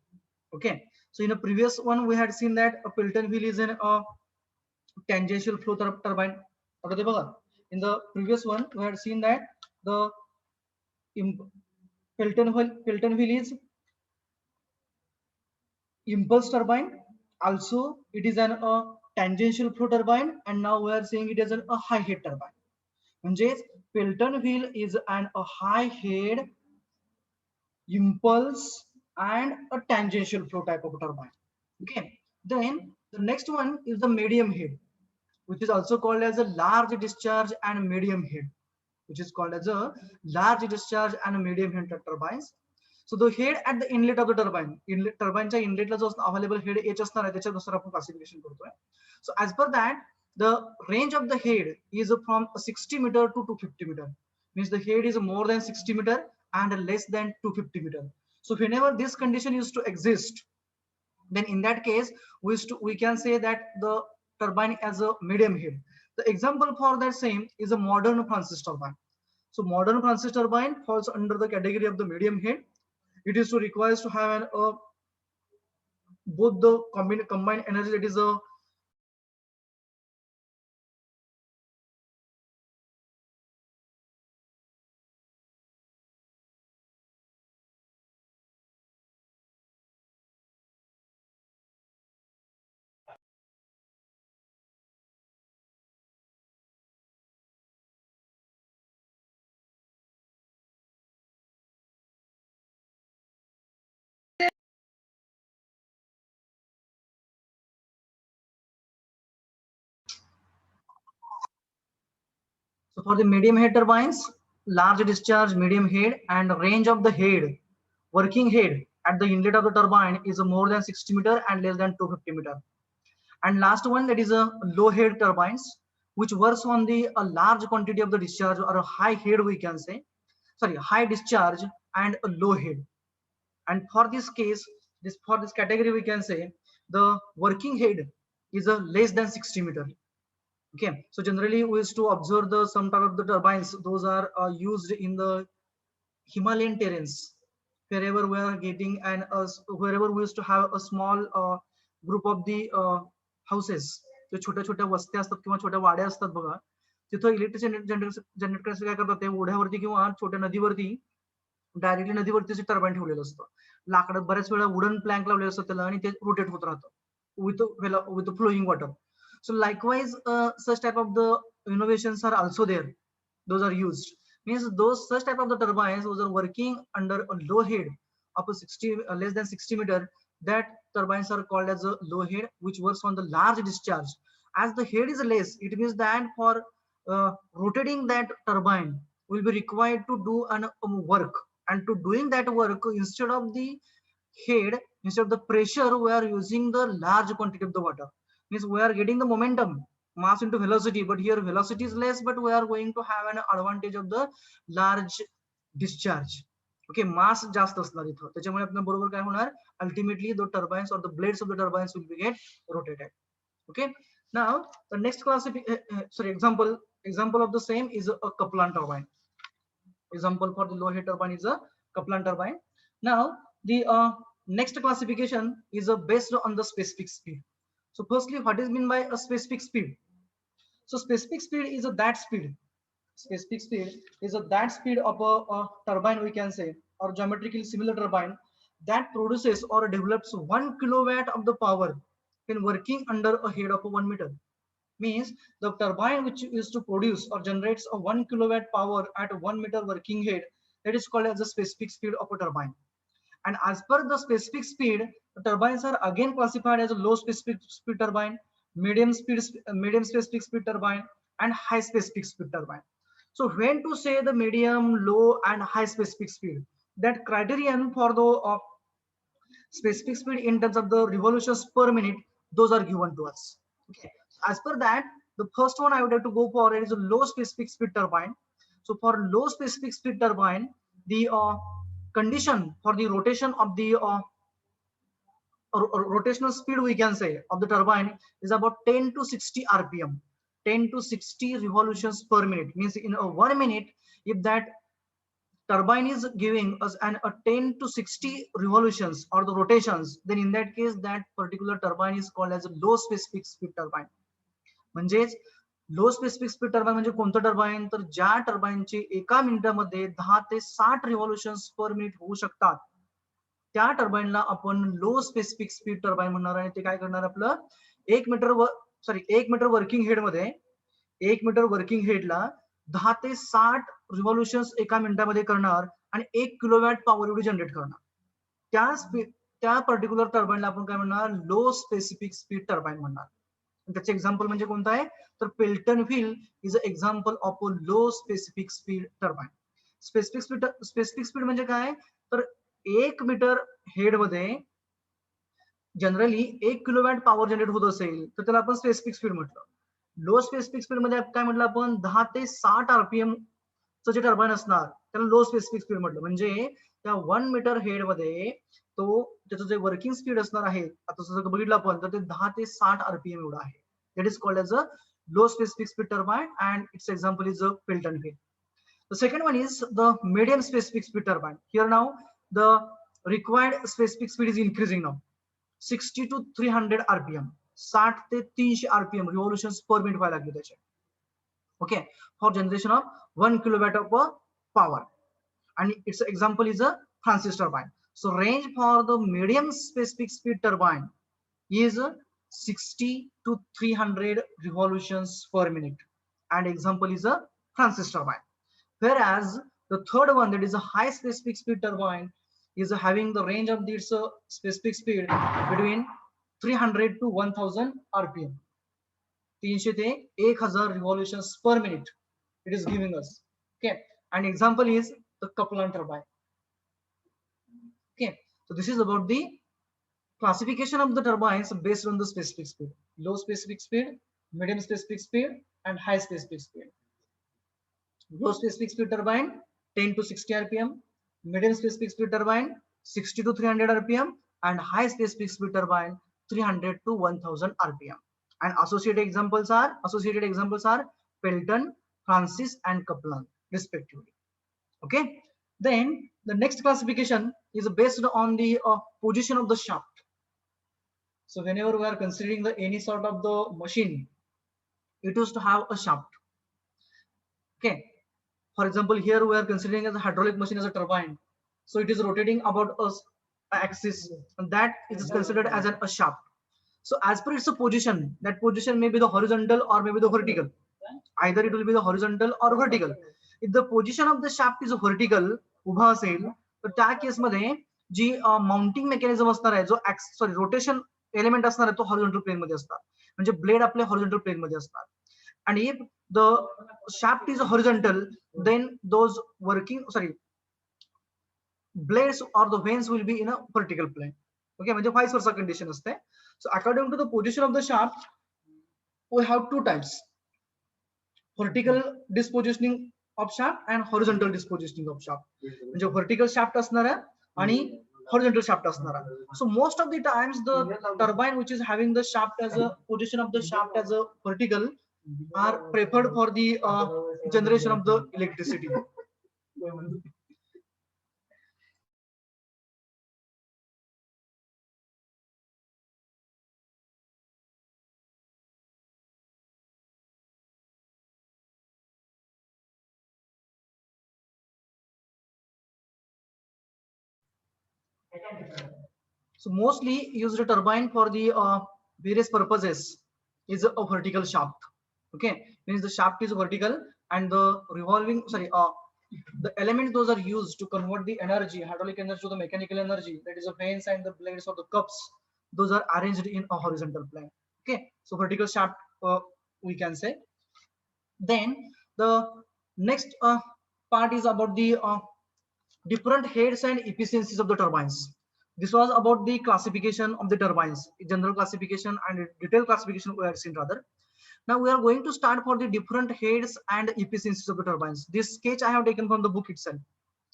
Okay, so in a previous one we had seen that a Pelton wheel is an tangential flow turbine. In the previous one we had seen that the Pelton wheel is impulse turbine. Also it is an tangential flow turbine, and now we are saying it is a high head turbine. म्हणजेच Pelton wheel is a high head, impulse and a tangential flow type of turbine. Okay, then the next one is the medium head, which is also called as a large discharge and medium head, which is called as a large discharge and medium head turbines. So the head at the inlet of the turbine, inlet turbine च्या inlet ला जो available head H असणार आहे त्याच्यानुसार आपण classification करतोय. So as per that, the range of the head is from 60 meter to 250 meter. Means the head is more than 60 meter and less than 250 meter. So whenever this condition used to exist, then in that case we can say that the turbine as a medium head. The example for that same is a modern Francis turbine. So modern Francis turbine falls under the category of the medium head. It is to requires to have an both the combined energy, that is a so for the medium head turbines, large discharge, medium head, and range of the head, working head at the inlet of the turbine is more than 60 meter and less than 250 meter. And last one, that is a low head turbines, which works on the a large quantity of the discharge or a high head, we can say, sorry, high discharge and a low head. And for this case, for this category, we can say the working head is a less than 60 meter. Okay, so generally we used to observe the some type of the turbines. Those are used in the Himalayan terrains, wherever we are getting and wherever we used to have a small group of the houses. जे छोट्या छोट्या वस्त्या असतात किंवा छोट्या वाड्या असतात बघा, तिथं इलेक्ट्रिसिटी जनरेट करायचं काय करतात, ते ओढ्यावरती किंवा छोट्या नदीवरती डायरेक्टली नदीवरती टर्बाईन ठेवलेलं असतं. लाकडं बऱ्याच वेळा वुडन प्लॅंक लावलेलं असतं त्याला आणि ते रोटेट होत राहतं with flowing water. So likewise, such type of the innovations are also there. Those are used. Means those such type of the turbines, those are working under a low head up to 60 less than 60 meter. That turbines are called as a low head, which works on the large discharge. As the head is less, it means that for rotating that turbine will be required to do an work, and to doing that work, instead of the head, instead of the pressure, we are using the large quantity of the water. Means we are getting the momentum, mass into velocity, but here velocity is less, but we are going to have an advantage of the large discharge. Okay, mass जास्त असणार इथं, त्याच्यामुळे आपण बरोबर काय होणार, ultimately the turbines or the blades of the turbines will be get rotated. Okay, now the next example of the same is a Kaplan turbine. Example for the low head turbine is a Kaplan turbine. Now the next classification is based on the specific speed. So firstly, what is meant by a specific speed? So specific speed is that speed. Specific speed is that speed of a turbine, we can say, or geometrically similar turbine, that produces or develops 1 kilowatt of the power when working under a head of a 1 meter. Means the turbine which is to produce or generates a 1 kilowatt power at a 1 meter working head, that is called as the specific speed of a turbine. And as per the specific speed, the turbines are again classified as a low specific speed turbine, medium specific speed turbine, and high specific speed turbine. So when to say the medium, low, and high specific speed, that criterion for the specific speed in terms of the revolutions per minute, those are given to us. Okay. As per that, the first one I would have to go for is a low specific speed turbine. So for low specific speed turbine, the condition for the rotation of the rotational speed, we can say, of the turbine is about 10 to 60 rpm, 10 to 60 revolutions per minute. Means in a 1 minute, if that turbine is giving us a 10 to 60 revolutions or the rotations, then in that case that particular turbine is called as a low specific speed turbine. म्हणजेच लो specific speed turbine म्हणजे कोणतं turbine, तर ज्या टर्बाइनचे एका मिनिटामध्ये 10 ते 60 रिव्हॉल्युशन्स per minute होऊ शकतात, त्या टर्बाइनला आपण लो स्पेसिफिक स्पीड टर्बाइन म्हणणार. आणि ते काय करणार, आपलं 1 मीटर वर्किंग हेड मध्ये 1 मीटर वर्किंग हेडला 10 ते 60 रिव्हॉल्युशन्स एका मिनिटामध्ये करणार आणि 1 किलोवॅट पॉवर एवढी जनरेट करणार. त्या पर्टिक्युलर टर्बाइनला आपण काय म्हणणार, लो स्पेसिफिक स्पीड टर्बाइन म्हणणार. त्याचे एक्झाम्पल म्हणजे कोणतं आहे, तर Pelton wheel is a example of a low specific speed turbine. Specific speed म्हणजे काय, तर 1 मीटर हेड मध्ये जनरली 1 किलोवॅट पॉवर जनरेट होत असेल तर त्याला आपण स्पेसिफिक स्पीड म्हटलं. लो स्पेसिफिक स्पीड मध्ये काय म्हटलं आपण, 10 ते 60 आरपीएम चं जे टर्बाइन असणार त्याला लो स्पेसिफिक स्पीड म्हटलं. म्हणजे त्या 1 मीटर हेड मध्ये तो त्याचं जे वर्किंग स्पीड असणार आहे, आता जर बघितलं आपण तर ते 10 ते 60 आरपीएम एवढं आहे. That is called as a low specific speed turbine, and its example is a Pelton wheel. The second one is the medium specific speed turbine. Here now the required specific speed is increasing now, 60 to 300 rpm, 60 ते 300 rpm revolutions per minute व्हायला लागले त्याचे. Okay, for generation of 1 kilowatt of power, and its example is a Francis turbine. So range for the medium specific speed turbine is 60 to 300 revolutions per minute, and example is a Francis turbine. Whereas the third one, that is a high specific speed turbine, is having the range of this specific speed between 300 to 1000 rpm, 300 ते 1000 revolutions per minute it is giving us. Okay, and example is the Kaplan turbine. Okay, so this is about the classification of the turbines based on the specific speed: low specific speed, medium specific speed, and high specific speed. Low specific speed turbine 10 to 60 rpm, medium specific speed turbine 60 to 300 rpm, and high specific speed turbine 300 to 1000 rpm. And associated examples are Pelton, Francis, and Kaplan respectively. Okay, then the next classification is based on the position of the shaft. So whenever we are considering any sort of the machine, it used to have a shaft. Okay, for example, here we are considering as a hydraulic machine as a turbine. So it is rotating about a axis, and that is considered as a shaft. So as per its position, that position may be the horizontal or maybe the vertical. Either it will be the horizontal or vertical. If the position of the shaft is vertical, उभा असेल, तर त्या case मध्ये जी mounting mechanism असणार आहे, जो rotation element असणार आहे, तो हॉरिझॉन्टल प्लेन मध्ये असणार. म्हणजे ब्लेड आपल्या हॉरिझॉन्टल प्लेन मध्ये असणार. And if the shaft is horizontal, then those blades or the vanes will be in a vertical plane. Okay, म्हणजे vice versa condition असते. So according to the position of the shaft, we have two types: vertical dispositioning of shaft and horizontal dispositioning of shaft. म्हणजे vertical shaft असणारा आणि horizontal shaft असणारा. So most of the times the turbine which is having the shaft as a position of the shaft as a vertical are preferred for the generation of the electricity. So mostly used turbine for the various purposes is a vertical shaft. Okay, means the shaft is vertical and the revolving, sorry, the elements those are used to convert the energy, hydraulic energy to the mechanical energy, that is the vanes and the blades or the cups, those are arranged in a horizontal plane. Okay, so vertical shaft we can say. Then the next part is about the different heads and efficiencies of the turbines. This was about the classification of the turbines, general classification and detailed classification we have seen rather. Now we are going to start for the different heads and efficiencies of the turbines. This sketch I have taken from the book itself,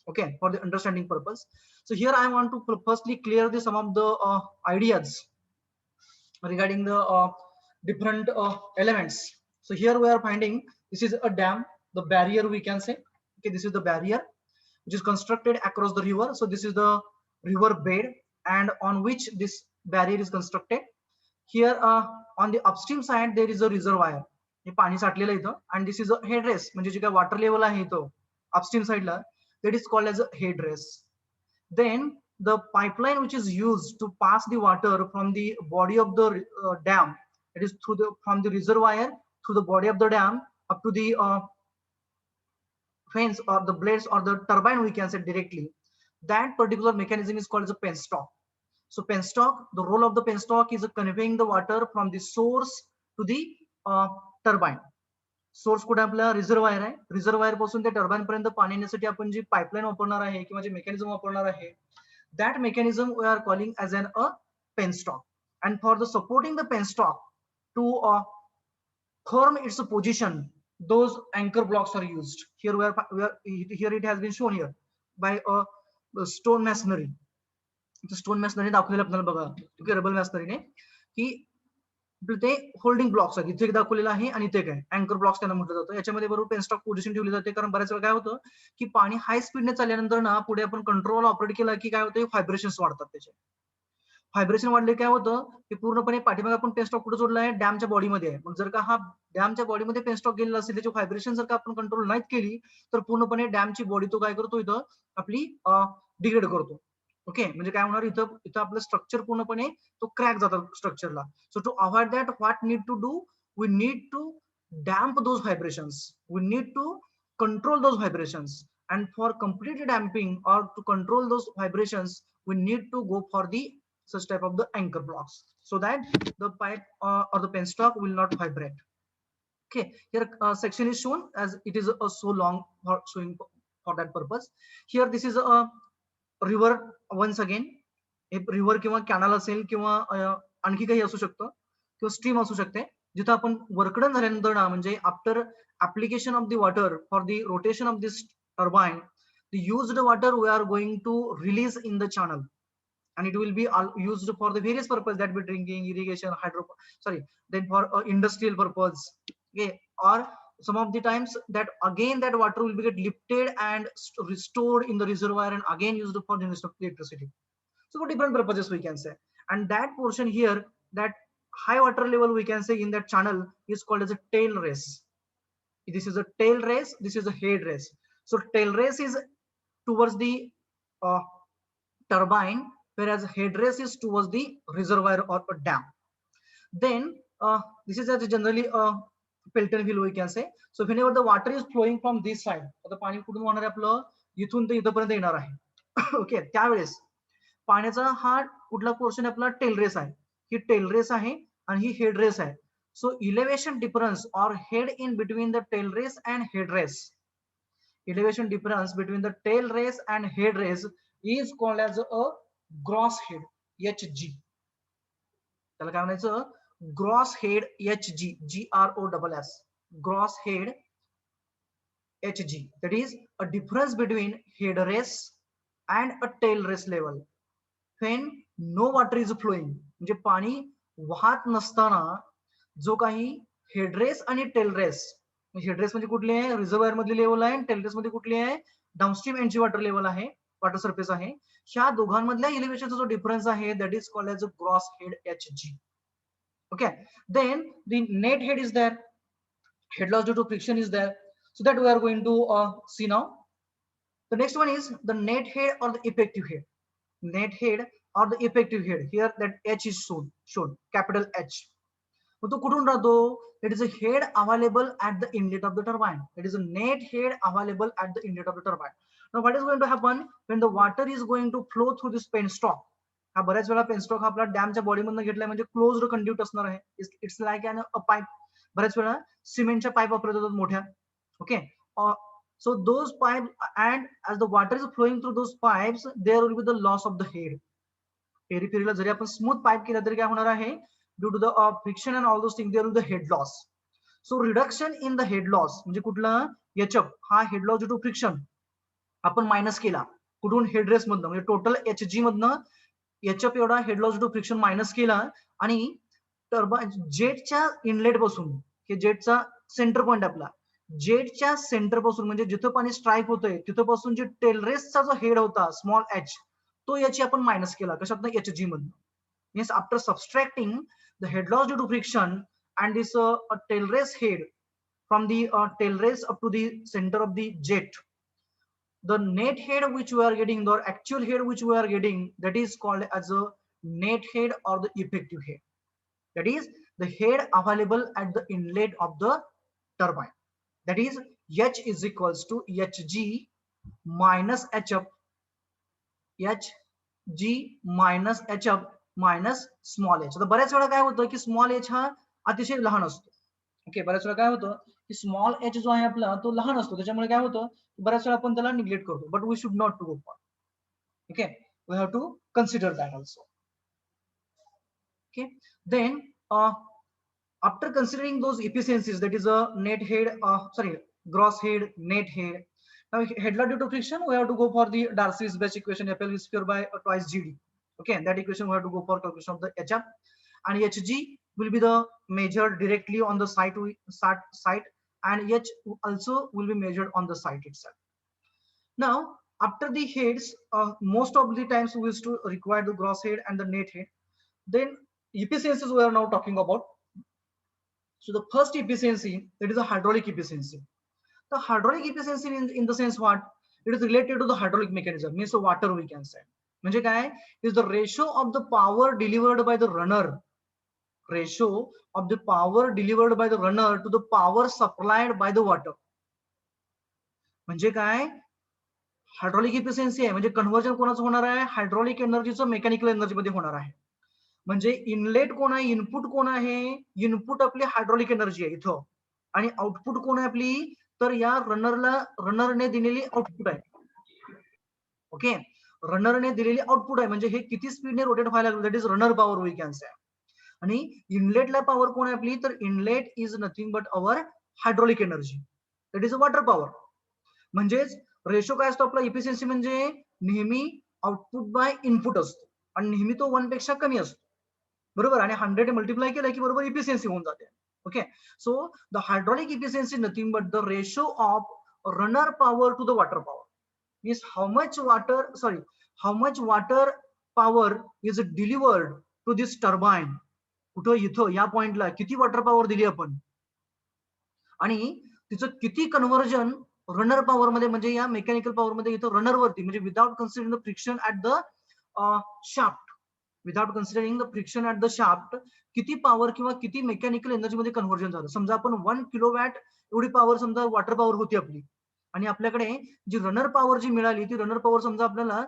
okay, for the understanding purpose. So here I want to firstly clear the some of the ideas regarding the different elements. So here we are finding this is a dam, the barrier we can say. Okay, this is the barrier which is constructed across the river. So this is the river bed and on which this barrier is constructed. Here on the upstream side there is a reservoir. हे पाणी साठलेलं इथं and this is a headdress म्हणजे जे काय water level आहे इथं upstream side ला that is called as a headdress. Then the pipeline which is used to pass the water from the body of the dam, it is through the from the reservoir through the body of the dam up to the fans or the blades or the turbine we can say directly. That particular mechanism is called as a penstock. So penstock, the role of the penstock is conveying the water from the source to the turbine. Source कुठे आपला reservoir आहे, reservoir पासून त्या turbine पर्यंत पाणी येण्यासाठी आपण जी pipeline वापरणार आहे किंवा जे मेकॅनिझम वापरणार आहे, that mechanism we are calling as an a penstock. And for the supporting the penstock to firm its position, those anchor blocks are used. Here here it has been shown here by a stone masonry. Stone masonry दाखवलेलं आपल्याला बघा, rubble मॅसनरीने की ते holding blocks आहेत, इथे एक दाखवलेलं आहे आणि इथे काय अँकर ब्लॉक्स त्यांना म्हटलं जातं. याच्यामध्ये बरोबर पेनस्टॉक पोझिशन ठेवली जाते, कारण बऱ्याच वेळा काय होतं की पाणी हाय स्पीडने चालल्यानंतर ना पुढे आपण कंट्रोल ऑपरेट केला की काय होतं, व्हायब्रेशन्स वाढतात. त्याचे व्हायब्रेशन वाढले काय होतं की पूर्णपणे पाठीमागे आपण पेनस्टॉक कुठे जोडला आहे, डॅमच्या बॉडीमध्ये आहे. मग जर का हा डॅमच्या बॉडीमध्ये पेनस्टॉक गेलेला असेल, त्याची व्हायब्रेशन जर का आपण कंट्रोल नाहीत केली तर पूर्णपणे डॅमची बॉडी तो काय करतो, इथं आपली डिग्रेड करतो. ओके, म्हणजे काय होणार, इथं इथं आपलं स्ट्रक्चर पूर्णपणे तो क्रॅक जातात स्ट्रक्चरला. So to avoid that what need to do, we need to damp those vibrations, we need to control those vibrations, and for complete damping or to control those vibrations we need to go for the such type of the anchor blocks so that the pipe or the penstock will not vibrate. Okay, here section is shown as it is so long for showing for that purpose. Here this is a river once again, एक river किंवा canal असेल किंवा आणखी काही असू शकतं किंवा stream असू शकते, जिथं आपण वर्कडन झाल्यानंतर ना म्हणजे after application of the water for the rotation of this turbine, the used water we are going to release in the channel and it will be used for the various purpose that be drinking, irrigation, then for industrial purpose. Okay, or some of the times that again that water will be get lifted and restored in the reservoir and again used for generation of electricity. So for different purposes we can say, and that portion here, that high water level we can say in that channel is called as a tail race. This is a tail race, this is a head race. So tail race is towards the turbine, whereas head race is towards the reservoir or a dam. Then this is as generally a Pelton wheel we can say. So whenever the water is flowing from this side, आता पाणी कुठून वाहणार आहे आपलं, इथून ते इथपर्यंत येणार आहे. ओके, त्यावेळेस पाण्याचा हा कुठला पोर्शन आपला टेल रेस आहे, ही टेल रेस आहे आणि ही हेड रेस आहे. So elevation difference or head in between the tail race and head race, elevation difference between the tail race and head race is called as a gross head, HG. त्याला काय म्हणायचं, gross head HG, GROSS, gross head HG. That is a difference between head race and a tail race level when no water is flowing, म्हणजे पाणी वाहत नसताना जो काही headrest आणि टेलरेस, हेडरेस म्हणजे कुठली आहे, रिझर्वायर मधली लेवल आहे, टेलरेस मध्ये कुठली आहे, डाऊनस्ट्रीम एंडची वॉटर लेवल आहे, वॉटर सरफेस आहे, ह्या दोघांमधल्या इलेव्हेशनचा जो डिफरन्स आहे that is called as a gross head HG. Okay, then the net head is there, head loss due to friction is there, so that we are going to see now. The next one is the net head or the effective head. net head or the effective head. Here that H is shown capital H. मग तो कुठून राहतो? It is a head available at the inlet of the turbine. It is a net head available at the inlet of the turbine. Now what is going to happen when the water is going to flow through this penstock? हा बऱ्याच वेळा penstock आपला डॅमच्या बॉडीमधून घेतलाय म्हणजे closed conduit असणार आहे. It's like a pipe. बऱ्याच वेळा सिमेंटच्या पाईप वापरत होतात मोठ्या. Okay. So those pipes, and as the water is flowing through those pipes, there will be the loss of the head. पेरिफेरीला जरी आपण स्मूथ पाईप केला तरी काय होणार आहे? Due to the friction and all those things, there will be the head loss. So reduction in the head loss म्हणजे कुठलं? HF हा head loss due to friction आपण मायनस केला. कुठून? हेडरेस मधनं, म्हणजे टोटल HG मधनं HF एवढा head loss to friction minus केला आणि टर्बाइन जेटच्या इनलेट पासून, हे जेटचा सेंटर पॉइंट आपला, जेटच्या सेंटर पासून म्हणजे जिथं पाणी स्ट्राईक होतंय तिथं पासून जे टेलरेसचा जो हेड होता स्मॉल एच, तो याची आपण मायनस केला. कशातनं? HG मधनं. Means after subtracting the head loss due to friction and this tailrace head from the tailrace up to the centre of the jet, the net head which we are getting, the actual head which we are getting, that is called as a net head or the effective head. That is the head available at the inlet of the turbine. That is H is equals to HG minus HF, HG minus HF minus small h. तर बऱ्याच वेळा काय होतं की small h हा अतिशय लहान असतो. ओके. बऱ्याच वेळा काय होतं की स्मॉल एच जो आहे आपला तो लहान असतो, त्याच्यामुळे काय होतं बऱ्याच वेळा आपण त्याला निग्लेक्ट करतो. But we should not to go for. Okay. We have to consider that also. Okay. Then after considering those efficiencies, that is a net head, gross head, net head. Now head loss due to friction, we have to go for the Darcy's best equation, FL square by twice GD. Okay, that equation we have to go for calculation of the HF, and HG will be the measured directly on the site, and H also will be measured on the site itself. Now after the heads, most of the times we used to require the gross head and the net head. Then efficiencies we are now talking about. So the first efficiency, that is the hydraulic efficiency. The hydraulic efficiency in the sense what? It is related to the hydraulic mechanism, means the water we can say. म्हणजे काय? Is the ratio of the power delivered by the runner, ratio of the power delivered by the runner to the power supplied by the water. म्हणजे काय? Hydraulic efficiency आहे म्हणजे conversion कोणाचं होणार आहे? Hydraulic एनर्जीचं mechanical energy मध्ये होणार आहे. म्हणजे इनलेट कोण आहे? इनपुट कोण आहे? इनपुट आपली हायड्रॉलिक एनर्जी आहे इथं, आणि आउटपुट कोण आहे आपली? तर या रनरने दिलेली आउटपुट आहे. ओके. रनरने दिलेली आउटपुट आहे म्हणजे हे किती स्पीडने रोटेट व्हायला लागलं, that is runner power we can say. आणि इनलेटला पॉवर कोण आहे आपली? तर inlet is nothing but our hydraulic energy, that is water power. म्हणजेच रेशो काय असतो आपला? इफिशियन्सी म्हणजे नेहमी आउटपुट बाय इनपुट असतो आणि नेहमी तो 1 पेक्षा कमी असतो, बरोबर. आणि 100 मल्टिप्लाय केलं की बरोबर इफिशियन्सी होऊन जाते. Okay. So the hydraulic efficiency nothing but the ratio of runner power to the water power. Means how much water power is delivered to this turbine. कुठं? इथं या पॉइंटला किती वॉटर पॉवर दिली आपण आणि तिचं किती कन्व्हर्जन रनर पॉवर मध्ये, म्हणजे या मेकॅनिकल पॉवर मध्ये इथं रनर वरती, म्हणजे without considering the friction at the shaft, without considering the friction at the shaft, किती पॉवर किंवा किती मेकॅनिकल एनर्जी मध्ये कन्व्हर्जन झालं. समजा आपण 1 किलोवॅट एवढी पॉवर समजा वॉटर पॉवर होती आपली, आणि आपल्याकडे जी रनर पॉवर जी मिळाली ती रनर पॉवर समजा आपल्याला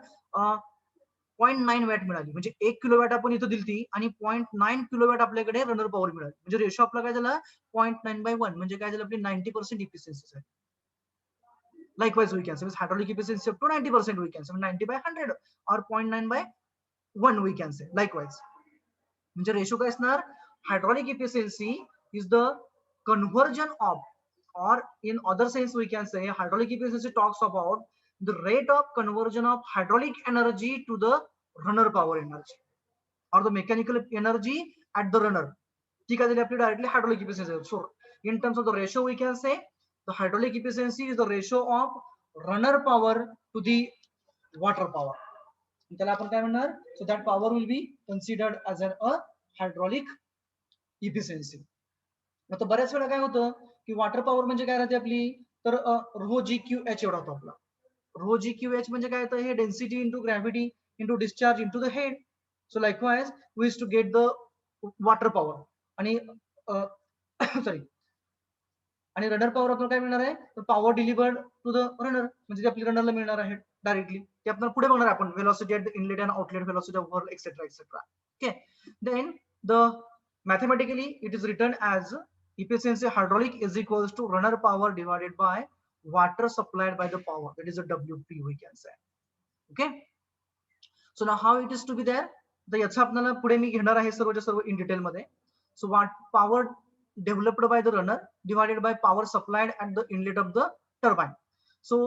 0.9 वॅट मिळाली, म्हणजे 1 किलोवॅट आपण इथं दिलती आणि 0.9 किलोवॅट आपल्याकडे रनर पॉवर मिळाली. म्हणजे रेशो आपला काय झाला? 0.9/1, म्हणजे काय झालं? आपली 90% इफिशियन्सी आहे. Likewise we can say hydraulic efficiency up to 90% we can say 90/100 or 0.9/1 we can say. Likewise म्हणजे रेशो काय असणार? Hydraulic efficiency is the conversion of, or in other sense we can say hydraulic efficiency talks about the rate of conversion of hydraulic energy to the runner power energy or the mechanical energy at the runner. ठीक आहे, आपली directly hydraulic efficiency. So in terms of the ratio we can say the hydraulic efficiency is the ratio of runner power to the water power. त्याला आपण काय म्हणणार? So that power will be considered as a hydraulic efficiency. आता बऱ्याच वेळा काय होतं की वॉटर पॉवर म्हणजे काय राहते आपली? तर ρ g q h एवढा होतो आपला. ρ g q h म्हणजे काय होतं? हे density into gravity into discharge into the head. So likewise, we used to get the water power. आणि सॉरी आणि रनर पॉवर आपल्याला काय मिळणार आहे, तर power delivered to the runner, म्हणजे आपली रनरला मिळणार आहे डायरेक्टली. ते आपल्याला पुढे बघणार आपण, velocity at the inlet and outlet, velocity of whirl, etcetera etcetera. Okay, then the mathematically it is written as efficiency hydraulic is equals to runner power divided by water supplied by the power, that is a WP we can say. Okay, so now how it is to be there, तर याचा आपल्याला पुढे मी घेणार आहे सर्वच्या सर्व in detail मध्ये. सो what power developed by the runner divided by power supplied at the inlet of the turbine. So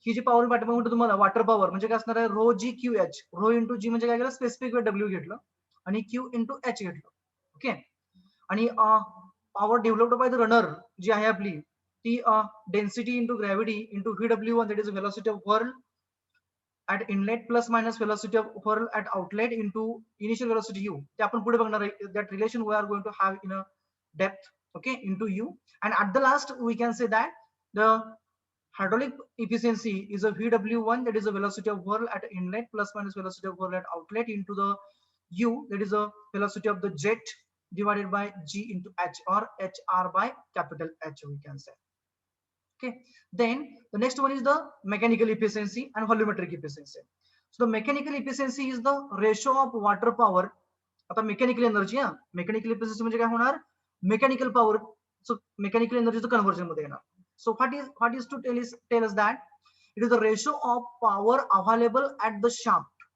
ही जी पॉवर पाठीमागे म्हणतो तुम्हाला वॉटर पॉवर म्हणजे काय असणार आहे, rho g q h. Rho into g म्हणजे काय केलं, स्पेसिफिक डब्ल्यू घेतलं आणि क्यू इंटू एच घेतलं. ओके, आणि power developed by the runner जी आहे आपली ती density into gravity into VW1, that is velocity of whirl at inlet plus minus velocity of whirl at outlet into initial velocity u. ते आपण पुढे बघणार आहे, that relation we are going to have in a depth, okay, into u. And at the last we can say that the hydraulic efficiency is a VW1, that is the velocity of whirl at inlet plus minus velocity of whirl at outlet into the u, that is the velocity of the jet divided by g into h, or hr by capital H we can say. Okay, then the next one is the mechanical efficiency and volumetric efficiency. So the mechanical efficiency is the ratio of water power. आता mechanical energy, mechanical efficiency म्हणजे काय होणार, mechanical power. So mechanical एनर्जीचं conversion मध्ये येणार. So what is to tell us that it is the ratio of power available at the shaft.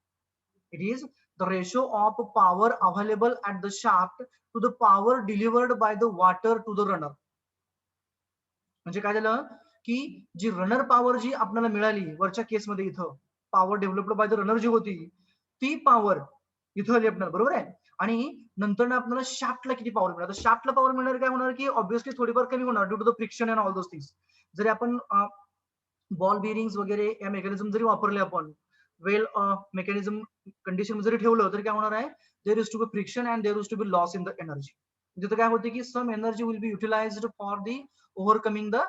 It is the ratio of power available at the shaft to the power delivered by the water to the runner. म्हणजे काय झालं की जी runner power जी आपल्याला मिळाली वरच्या केसमध्ये, इथं power developed by the runner जी होती ती पॉवर इथं आली आपल्याला, बरोबर आहे. आणि नंतर आपल्याला शाफ्टला किती पॉवर मिळणार, तर शाफ्टला पॉवर मिळणार काय होणार की ऑब्व्हियसली थोडीफार कमी होणार due to the friction and all those things. जरी आपण बॉल बिअरिंग्स वगैरे या मेकॅनिझम जरी वापरले आपण, वेल मेकॅनिझम कंडिशन जरी ठेवलं तरी काय होणार आहे, there is to be friction and there is to be loss in the energy. तिथं काय होते की some energy will be utilised for the overcoming the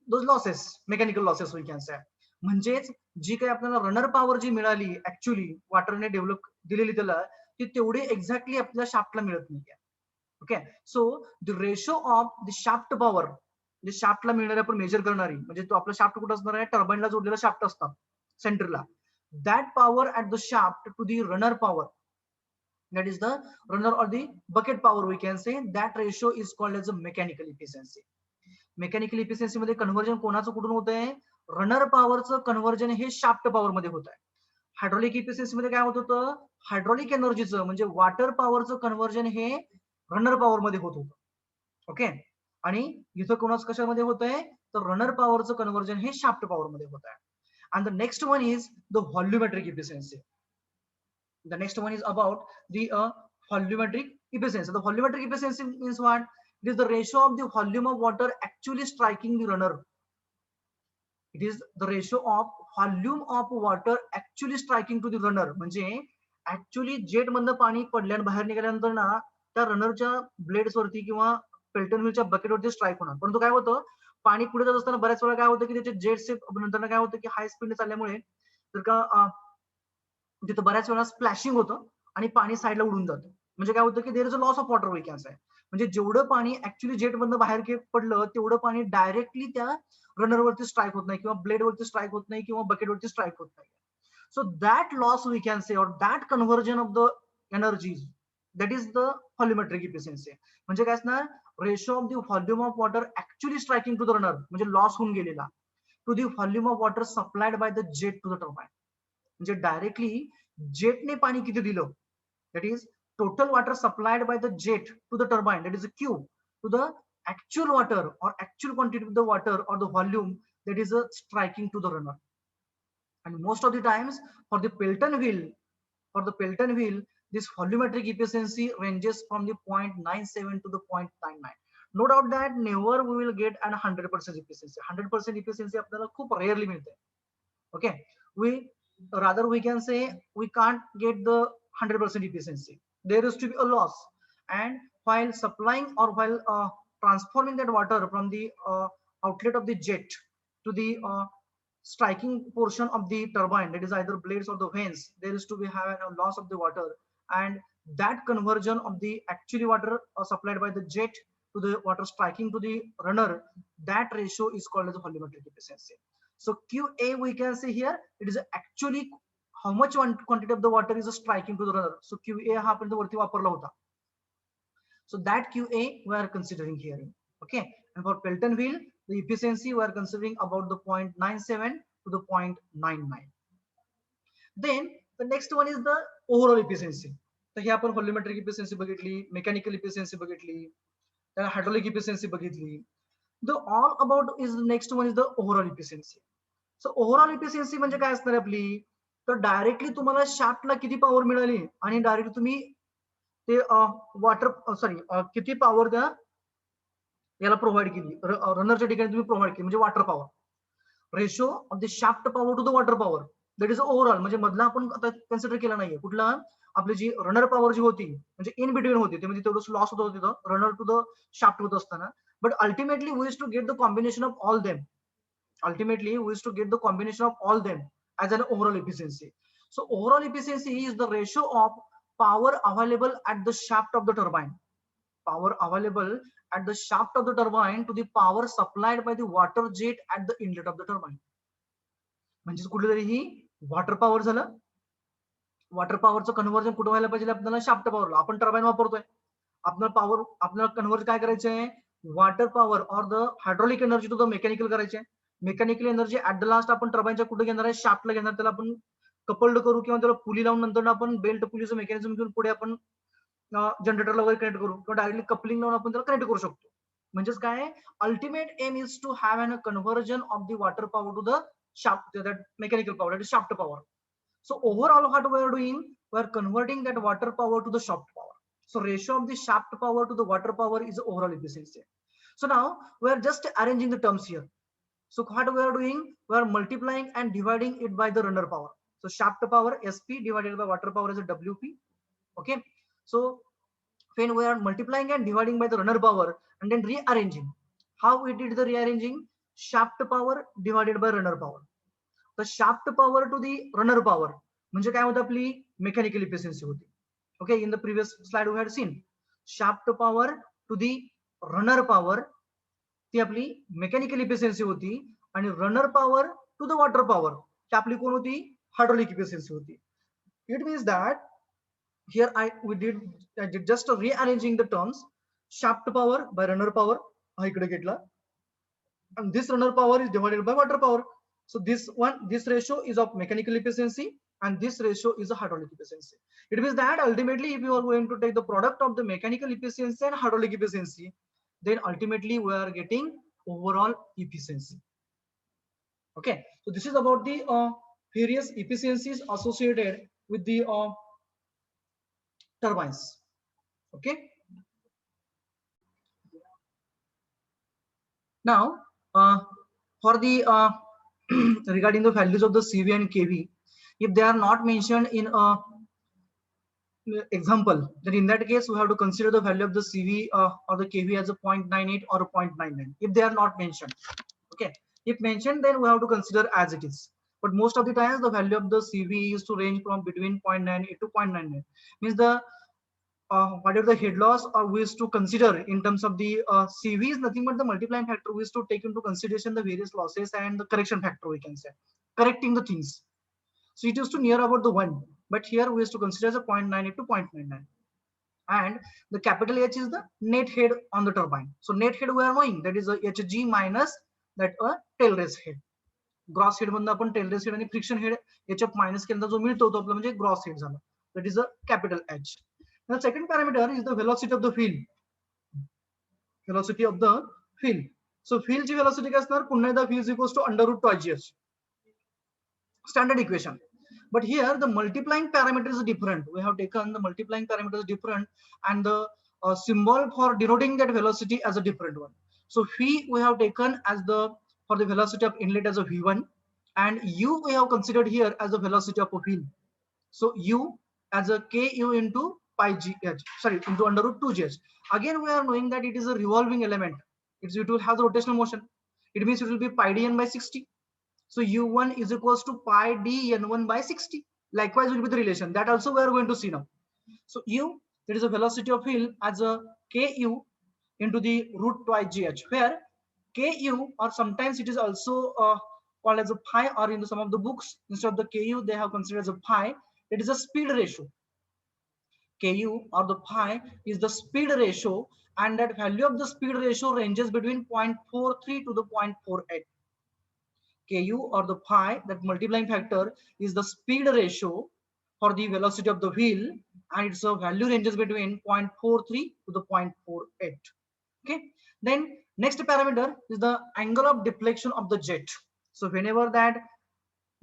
those losses, mechanical losses we can say. म्हणजेच जी काही आपल्याला रनर पॉवर जी मिळाली actually वॉटरने develop दिलेली त्याला, ती तेवढी एक्झॅक्टली आपल्याला शाफ्टला मिळत नाही. Okay, so the ratio of the shaft power, जे शाफ्टला मिळणारी आपण मेजर करणारी, म्हणजे तो आपला शाफ्ट कुठं असणार आहे, टर्बाईनला जोडलेला शाफ्ट असतात सेंटरला. That power at the shaft to the runner power, that is the runner or the bucket power we can say, that ratio is called as a mechanical efficiency. Mechanical efficiency मध्ये conversion कोणाचं कुठून होत आहे, runner पॉवरचं conversion हे shaft power मध्ये होत आहे. हायड्रॉलिक इफिशियन्सी मध्ये काय होत होतं, हायड्रॉलिक एनर्जीचं म्हणजे वॉटर पॉवरचं कन्व्हर्जन हे रनर पॉवर मध्ये होत होतं. ओके, आणि इथं कोणाच कशामध्ये होत आहे, तर रनर पॉवरचं कन्व्हर्जन हे शाफ्ट पॉवर मध्ये होत आहे. And the next one is the volumetric efficiency. The next one is about the volumetric efficiency. The volumetric efficiency means what? It is the ratio of the volume of water actually striking the runner. It is the ratio of volume of water actually striking to the runner. म्हणजे actually jet मधनं पाणी पडल्या बाहेर निघाल्यानंतर ना त्या रनरच्या blades वरती किंवा पेल्टन व्हीलच्या बकेटवरती स्ट्राईक होणार. परंतु काय होतं, पाणी पुढे जात असताना बऱ्याच वेळा काय होतं की त्याचे जेट्स नंतर काय होतं की हाय स्पीडने चालल्यामुळे तर का तिथं बऱ्याच वेळा स्प्लॅशिंग होतं आणि पाणी साईडला उडून जातं. म्हणजे काय होतं की there is a loss of water we can say. म्हणजे जेवढं पाणी ऍक्च्युअली जेट मधनं बाहेर पडलं तेवढं पाणी डायरेक्टली त्या रनरवरती स्ट्राईक होत नाही किंवा ब्लेडवरती स्ट्राईक होत नाही किंवा बकेटवरती स्ट्राईक होत नाही. So that loss we can say, और that conversion of the energies, that is the volumetric efficiency. म्हणजे काय असणार, ratio of the volume of water actually striking to the runner म्हणजे लॉस होऊन गेलेला, to the volume of water supplied by the jet to the turbine. म्हणजे directly जेटने पाणी किती दिलं, that is total water supplied by the jet to the turbine, that is a Q to the actual water or actual quantity of the water or the volume that is striking to the runner. And most of the times for the Pelton wheel, this volumetric efficiency ranges from the 0.97 to the 0.99. No doubt that never we will get an 100% efficiency. 100% efficiency आपल्याला खूप rarely मिळते. Okay, we can say we can't get the 100% efficiency. There is to be a loss, and while supplying or while transforming that water from the outlet of the jet to the striking portion of the turbine, that is either blades or the vanes, there is to be have a loss of the water, and that conversion of the actually water supplied by the jet to the water striking to the runner, that ratio is called as the volumetric efficiency. So QA we can say here, it is actually how much quantity of the water is striking to the runner. So QA हा आपण वरती वापरला होता. So that QA we are considering here. Okay, and for Pelton wheel, the efficiency we are considering about the 0.97 to the 0.99. Then the next one is the overall efficiency. तर हे आपण volumetric efficiency बघितली, mechanical efficiency बघितली, त्याला hydraulic efficiency बघितली. The all about is the next one is the overall efficiency. So overall efficiency म्हणजे काय असणार आपली, तर डायरेक्टली तुम्हाला शाफ्टला किती पॉवर मिळाली आणि डायरेक्टली तुम्ही ते वॉटर सॉरी किती पॉवर त्या याला प्रोव्हाइड केली, रनरच्या ठिकाणी तुम्ही प्रोव्हाइड केली, म्हणजे water power ratio of the shaft power to the water power, that is overall. म्हणजे मधला आपण आता कन्सिडर केला नाहीये कुठला, आपली जी रनर पॉवर जी होती म्हणजे इन बिटवीन होती ते, म्हणजे तेवढं लॉस होत होतं तिथं रनर टू द शाफ्ट होत असताना. But ultimately we is to get the combination of all them, ultimately we is to get the combination of all them as an overall efficiency. So overall efficiency is the ratio of power available at the shaft of the turbine, power available at the shaft of the turbine to the power supplied by the water jet at the inlet of the turbine. म्हणजे कुठेतरी ही water power झालं, water पॉवरचं conversion कुठं व्हायला पाहिजे आपल्याला, shaft पॉवरला. आपण turbine वापरतोय, आपल्याला पॉवर आपल्याला कन्व्हर्ट काय करायचंय, वॉटर पॉवर और the hydraulic energy to the mechanical करायचे. Mechanical energy at the last आपण टर्बाईनच्या कुठे घेणार आहे, शाफ्टला घेणार, त्याला आपण कपल्ड करू किंवा त्याला पुली लावून नंतर आपण बेल्ट पुलीचं मेकॅनिझम घेऊन पुढे आपण जनरेटरला वगैरे कनेक्ट करू किंवा डायरेक्टली कपलिंग लावून आपण त्याला कनेक्ट करू शकतो. म्हणजेच काय, ultimate aim is to have an conversion of the water power to the shaft, that mechanical power, that is shaft power. So overall what we are doing, we are converting that water power to the shaft power. So ratio of the shaft power to the water power is the overall efficiency. So now we are just arranging the terms here. So what we are doing, we are multiplying and dividing it by the runner power. So shaft power SP divided by water power is a WP. Okay, so when we are multiplying and dividing by the runner power and then rearranging, how we did the rearranging, shaft power divided by runner power. The shaft power to the runner power म्हणजे काय होतं, आपली mechanical efficiency होती. Okay, in the previous slide we had seen shaft power to the runner power, ती आपली mechanical efficiency होती, आणि runner power to the water power ती आपली कोण होती, हायड्रोलिक इफिशियन्सी होती. It means that here I did just rearranging the terms, shaft power by runner power हा इकडे घेतला, and this runner power is divided by water power. So this ratio is of mechanical efficiency and this ratio is a hydraulic efficiency. It means that ultimately if you are going to take the product of the mechanical efficiency and hydraulic efficiency, then ultimately we are getting overall efficiency. Okay, so this is about the various efficiencies associated with the turbines. Okay, now for the regarding the values of the CV and KV, if they are not mentioned in a example, then in that case we have to consider the value of the CV or the KV as a 0.98 or a 0.99 if they are not mentioned. Okay, if mentioned then we have to consider as it is, but most of the times the value of the CV is to range from between 0.98 to 0.99. Means the whatever the head loss we is to consider in terms of the CV is nothing but the multiplying factor. We is to take into consideration the various losses and the correction factor, we can say correcting the things. So it is to near about the 1, but here we is to consider as a 0.98 to 0.99. And the capital H is the net head on the turbine. So net head we are knowing that is a HG minus that a tail race head. Gross head मधून आपण tell race head आणि friction head याच्यात minus केल्यानंतर जो मिळतो तो आपला म्हणजे ग्रॉस हेड झाला, that is a capital H. The second parameter is the velocity of the field. Velocity of the field. So field ची velocity काय असणार, पुन्हा एकदा v is equals to under root 2gh. Standard equation. But here the multiplying parameter is different. We have taken the multiplying parameter is different and the symbol for denoting that velocity as a different one. So v we have taken as the for the velocity of inlet as a v1 and u we have considered here as the velocity of a field. So u as a ku into pi gh, sorry, into under root 2gh. Again we are knowing that it is a revolving element, it will have the rotational motion, it means it will be pi dn by 60. So u1 is equals to pi d n1 by 60. Likewise will be the relation that also we are going to see now. So u, that is the velocity of wheel, as a ku into the root twice gh, where ku, or sometimes it is also called as a pi, or in some of the books instead of the ku they have considered as a pi. It is a speed ratio. Ku or the pi is the speed ratio, and that value of the speed ratio ranges between 0.43 to the 0.48. Ku or the pi, that multiplying factor, is the speed ratio for the velocity of the wheel, and its value ranges between 0.43 to the 0.48. Okay, then next parameter is the angle of deflection of the jet. So whenever that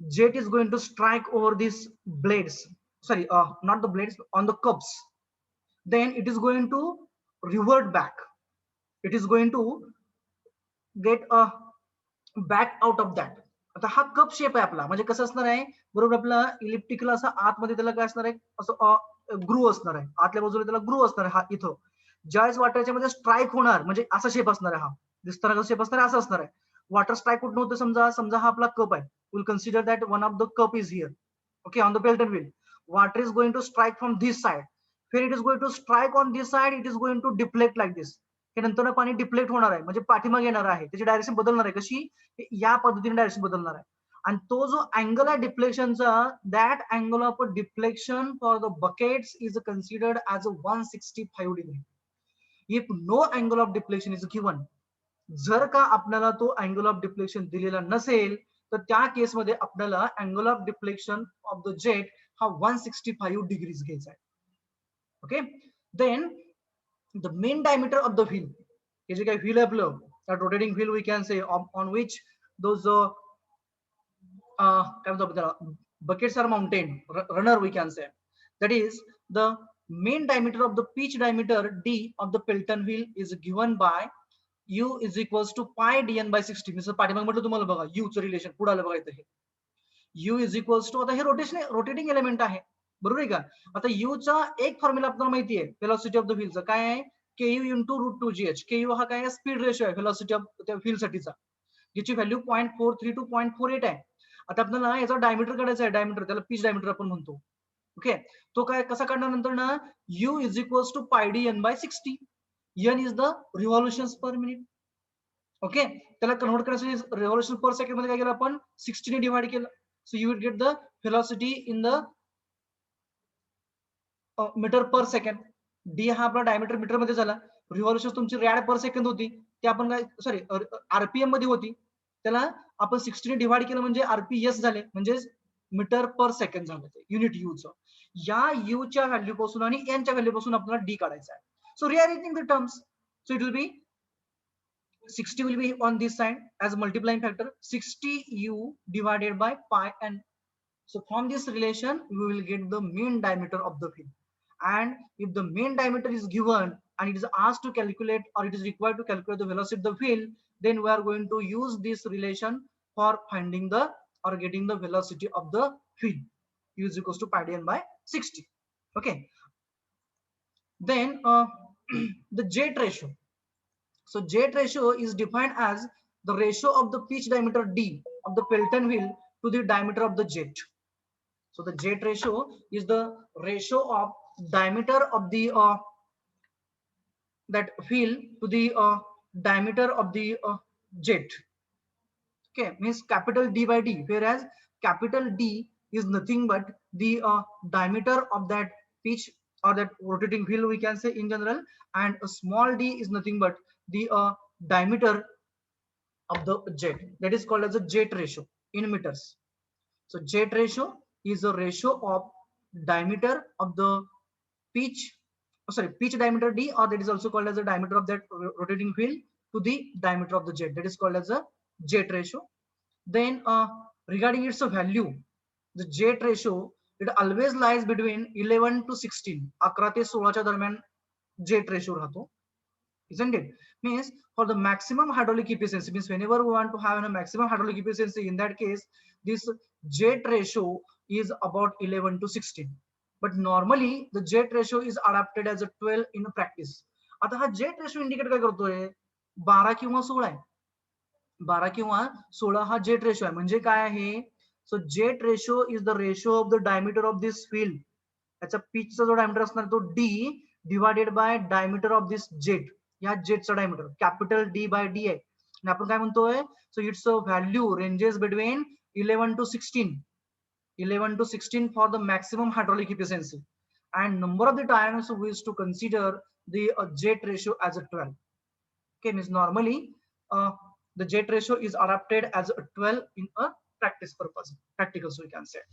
jet is going to strike over these blades, sorry, not the blades, on the cups, then it is going to revert back. It is going to get a back out of that. आता हा cup shape आहे आपला, म्हणजे कसं असणार आहे, बरोबर, आपला इलिप्टिकल असा आतमध्ये त्याला काय असणार आहे, असं ग्रू असणार आहे, आतल्या बाजूला त्याला ग्रू असणार आहे. हा इथं ज्यावेळेस वॉटरच्या मध्ये स्ट्राईक होणार, म्हणजे असा शेप असणार आहे, हा दिसताना शेप असणार आहे, असं असणार आहे. वॉटर स्ट्राईक कुठं होतं, समजा हा आपला कप आहे, will consider that one of the cup is here, okay, on the Pelton wheel. Water is going to strike from this side. When it is going to strike on this side, it is going to deflect like this. हे नंतर पाणी deflect होणार आहे, म्हणजे पाठीमागे येणार आहे, त्याची direction बदलणार आहे. कशी, या पद्धतीने डायरेक्शन बदलणार आहे. आणि तो जो अँगल आहे डिफ्लेक्शनचा, that angle of deflection for the buckets is considered as 165 degree. If no angle of deflection is given, जर का आपल्याला तो अँगल ऑफ डिफ्लेक्शन दिलेला नसेल, तर त्या केसमध्ये आपल्याला angle of deflection of the jet हा 165 डिग्रीज घ्यायचा आहे. Okay, then the main diameter of the wheel, हे जे काही व्हील आहे आपलं, that rotating wheel we can say, on which those काय म्हणतो त्याला, buckets are mounted, runner we can say, that is the main diameter of the pitch diameter d of the Pelton wheel is given by u is equals to pi dn by 60. मी पाठीमागे म्हटलं तुम्हाला बघा, u चं relation पुढे आलं बघा इथे, u is equals to, आता हे रोटेटिंग एलिमेंट आहे, बरोबर आहे का. आता u चा एक फॉर्म्युला आपल्याला माहिती आहे वेलोसिटी ऑफ द व्हीलचा, काय आहे, ku into root 2gh. ku हा काय आहे, स्पीड रेशो आहे वेलोसिटी ऑफ त्या व्हील साठीचा, ज्याची व्हॅल्यू 0.43 टू 0.48 आहे. आता आपल्याला याचा डायमीटर काढायचा आहे, डायमीटर, त्याला पिच डायमीटर आपण म्हणतो. ओके, तो काय कसा काढणार नंतर ना, u is equals to pi d n by 60. N is the revolutions per minute. Okay, त्याला कन्वर्ट करायचं रिव्हॉल्युशन पर सेकंड मध्ये काय केलं आपण, 60 ने डिवाइड केलं. So you will get the velocity in the metre per second. D हा आपला डायमीटर मीटर मध्ये झाला, रिव्हॉल्युशन तुमची रॅड पर सेकंड होती, ते आपण काय, सॉरी, आरपीएम मध्ये होती, त्याला आपण 60 ने डिवाइड केलं म्हणजे आरपीएस झाले, म्हणजे मीटर पर सेकंड झालं ते युनिट यू चं. या यू च्या व्हॅल्यू पासून आणि एन च्या व्हॅल्यू पासून आपल्याला डी काढायचा आहे. So rearranging the terms, so it will be 60 will be on this side as multiplying factor, 60u divided by pi n. So from this relation we will get the mean diameter of the wheel, and if the mean diameter is given and it is asked to calculate, or it is required to calculate the velocity of the wheel, then we are going to use this relation for finding the, or getting the velocity of the wheel. U is equals to pi d n by 60. Okay, then the jet ratio. So jet ratio is defined as the ratio of the pitch diameter d of the Pelton wheel to the diameter of the jet. So the jet ratio is the ratio of diameter of the that wheel to the diameter of the jet. Okay, means capital D by D, whereas capital D is nothing but the diameter of that pitch or that rotating wheel we can say in general, and a small d is nothing but the diameter of the jet, that is called as a jet ratio in meters. So jet ratio is a ratio of diameter of the pitch, pitch diameter d, or that is also called as the diameter of that rotating wheel to the diameter of the jet, that is called as a jet ratio. Then regarding its value, the jet ratio, it always lies between 11 to 16, 11 ते 16 च्या दरम्यान jet ratio राहतो, isn't it? Means for the maximum hydraulic efficiency, means whenever we want to have a maximum hydraulic efficiency, in that case this jet ratio is about 11 to 16. But normally the jet ratio is adapted as a 12 in practice. आता हा jet ratio indicate काय करतोय, 12 किंवा 16 आहे. 12 किंवा 16 हा jet ratio आहे. म्हणजे काय आहे? So jet ratio is the ratio of the diameter of this field. त्याचा पिचचा जो डायमीटर असणार तो d divided by diameter of this jet. या जेटचा diameter capital d by d आहे. आणि आपण काय म्हणतोय? So it's a value ranges between 11 to 16. 11 to 16 for the maximum hydraulic efficiency, and number of the times we used to consider the jet ratio as a 12. Okay, means normally uh, the jet ratio is adapted as a 12 in a practice purpose, practical, so we can say.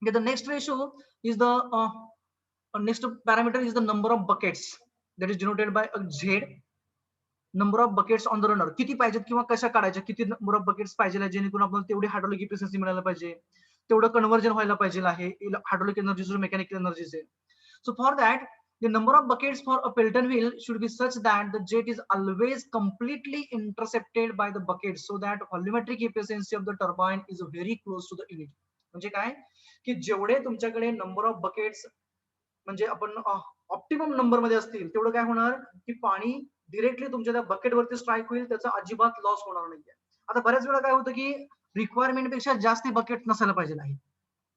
Okay, the next ratio is the next parameter is the number of buckets, that is denoted by a z. Number of buckets on the runner, किती पाहिजेत किंवा कशा काढायच्या, किती number of buckets पाहिजे जेणेकरून आपल्याला तेवढी हायड्रोलिक इफिशियन्सी मिळायला पाहिजे, तेवढं कन्व्हर्जन व्हायला पाहिजे आहे हायड्रोलिक एनर्जी मेकॅनिकल एनर्जीचे. So for that the number of buckets for a Pelton wheel should be such that the jet is always completely intercepted by the buckets, so that volumetric efficiency of the turbine is very close to the unit. म्हणजे काय की जेवढे तुमच्याकडे number of buckets म्हणजे आपण optimum number मध्ये असतील तेवढं काय होणार की पाणी डिरेक्टली तुमच्या त्या बकेट वरती स्ट्राईक होईल, त्याचा अजिबात लॉस होणार नाहीये. आता बऱ्याच वेळा काय होतं की रिक्वायरमेंट पेक्षा जास्त बकेट नसायला पाहिजे नाही,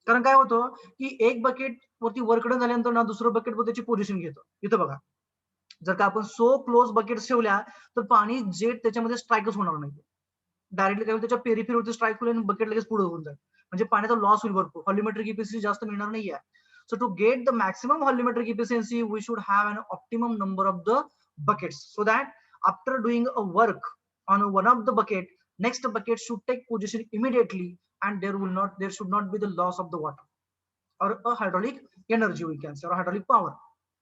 कारण काय होतं की एक बकेट वरती वर्कडन झाल्यानंतर ना दुसरं बकेट त्याची पोझिशन घेतं. इथं बघा, जर का आपण सो क्लोज बकेट ठेवल्या तर पाणी जेट त्याच्यामध्ये स्ट्राईकच होणार नाही. डायरेक्टली काय त्याच्या पेरिफेरीवरती स्ट्राईक होईल आणि बकेट लगेच पुढे होऊन जाईल, म्हणजे पाण्याचा लॉस होईल भरपूर, व्हॉल्युमेट्रिक इफिशियन्सी जास्त मिळणार नाहीये. So to get the maximum volumetric efficiency, we should have an optimum number of the buckets, so that after doing a work on one of the bucket, next bucket should take position immediately, and there should not be the loss of the water or a hydraulic energy, we can say, or hydraulic power.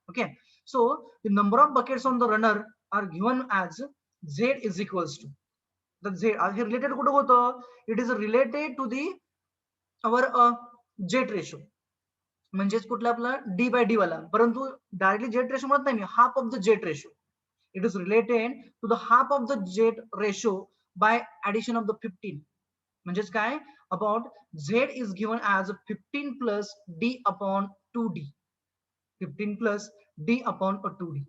Okay, so the number of buckets on the runner are given as Z is equals to the Z. Here related कुठं होतं? It is related to the our jet ratio. म्हणजेच कुठला आपला D by D वाला, परंतु directly jet ratio म्हणत नाही मी, half of the jet ratio. It is related to the half of the jet ratio by addition of the 15. म्हणजेच काय about z is given as 15 plus d upon 2d. 15 plus d upon a 2d,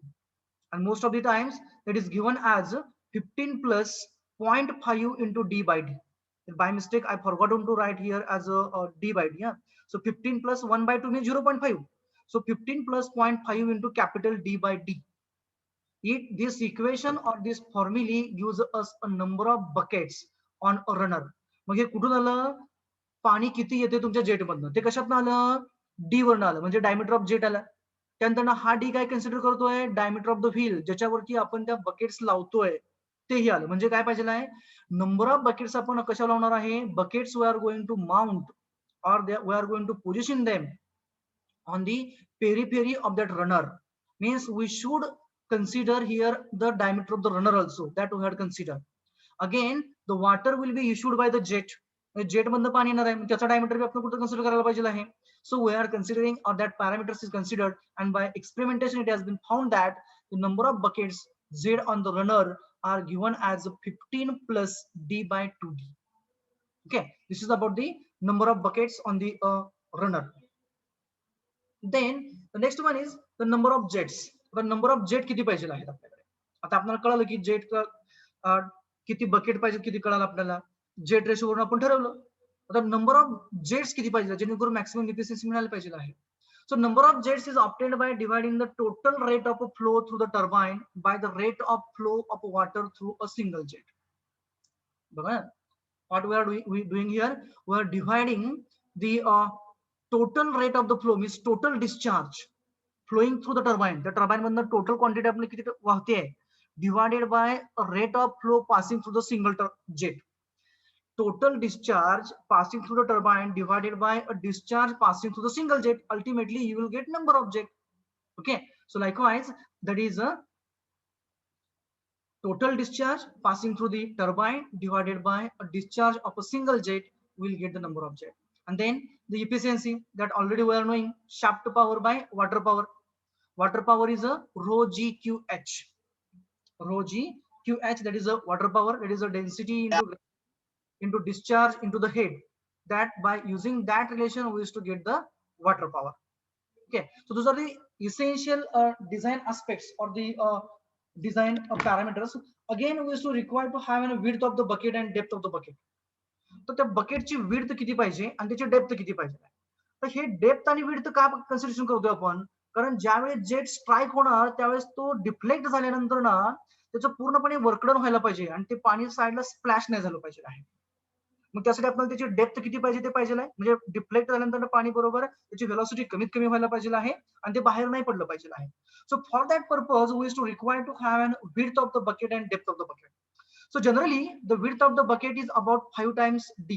and most of the times that is given as 15 plus 0.5 into d by d. By mistake I forgot to write here as a d by d. Yeah, so 15 plus 1 by 2 means 0.5. So 15 plus 0.5 into capital D by D. This equation or this formula gives us a number of buckets on a runner. मग हे कुठून आलं? पाणी किती येते तुमच्या jet मधनं, ते कशातनं आलं? D वरनं आलं, म्हणजे डायमीटर ऑफ जेट आला. त्यानंतर हा डी काय कन्सिडर करतोय? डायमीटर ऑफ द व्हील, ज्याच्यावरती आपण त्या बकेट्स लावतोय तेही आलं. म्हणजे काय पाहिजे आहे? नंबर ऑफ बकेट्स आपण कशा लावणार आहे? Buckets we are going to mount or we are going to position them on the periphery of that runner. Means we should consider here the diameter of the runner also, that we had considered. Again the water will be issued by the jet. Jet मधनं पाणी येणार आहे, त्याचा diameter B आपण कुठं consider करायला पाहिजे आहे. So we are considering or that parameters is considered, and by experimentation it has been found that the number of buckets Z on the runner are given as 15 plus D by 2D. Okay, this is about the number of buckets on the runner. Then the next one is the number of jets. The number of jet किती पाहिजे आहेत आपल्याकडे. आता आपल्याला कळलं की jet किती bucket पाहिजे, किती कळालं आपल्याला, जेट रेशो वरून आपण ठरवलं. आता नंबर ऑफ जेट्स किती पाहिजे जेणेकरून मॅक्सिमम इफिशियन्सी मिळायला पाहिजे आहे. So number of jets is obtained by dividing the total rate of flow through the turbine by the rate of flow of water through a single jet. बघा, what we are doing here, we are dividing the total rate of the flow, means total discharge flowing through the turbine. The turbine मधनं total quantity आपली किती वाहते आहे, divided by a rate of flow passing through the single jet. Total discharge passing through the turbine divided by a discharge passing through the single jet. Ultimately you will get number of jet. Okay, so likewise that is a total discharge passing through the turbine divided by a discharge of a single jet, will get the number of jet. And then the efficiency, that already we are knowing, shaft power by water power. Water power is a rho GQH. Rho GQH, that is a water power, that is a density into discharge into the head. That by using that relation we used to get the water power. Okay, so those are the essential design aspects or the design parameters. Again, we used to require to have a width of the bucket and depth of the bucket. तर त्या बकेटची width किती पाहिजे आणि त्याची depth किती पाहिजे. तर हे depth आणि विड्थ का कन्सिडरेशन करतोय आपण, कारण ज्यावेळेस जेट स्ट्राईक होणार त्यावेळेस तो डिफ्लेक्ट झाल्यानंतर ना त्याचं पूर्णपणे वर्कडन व्हायला पाहिजे आणि ते पाणी साईडला स्प्लॅश नाही झालं पाहिजे आहे. मग त्यासाठी आपल्याला त्याची डेप्थ किती पाहिजे ते पाहिजे आहे, म्हणजे डिफ्लेक्ट झाल्यानंतर पाणी बरोबर त्याची व्हेलॉसिटी कमीत कमी व्हायला पाहिजे आहे आणि ते बाहेर नाही पडलं पाहिजे आहे. So for that purpose we is to require to have an width of the bucket and depth of the bucket. So generally, the width of the bucket is about 5 times d,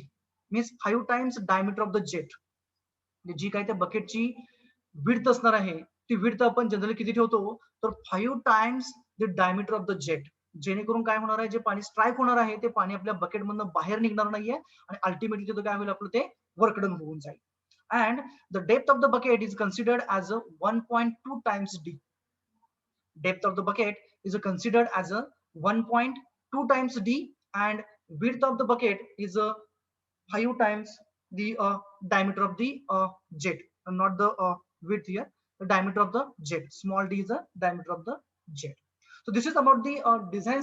means 5 times diameter of the jet. जी काय त्या बकेटची width असणार आहे ती width आपण generally किती ठेवतो, तर 5 times the diameter of the jet. जेणेकरून काय होणार आहे, जे पाणी स्ट्राईक होणार आहे ते पाणी आपल्या बकेटमधून बाहेर निघणार नाहीये आणि अल्टिमेटली तिथं काय होईल, आपलं ते वर्कडन होऊन जाईल. And the depth of the bucket is considered as a 1.2 times d. Depth of the bucket is considered as a 1.2 times d, and width of the bucket is a 5 times the diameter of the jet, not the width here, the diameter of the jet. Small d is the diameter of the jet. So this is about the design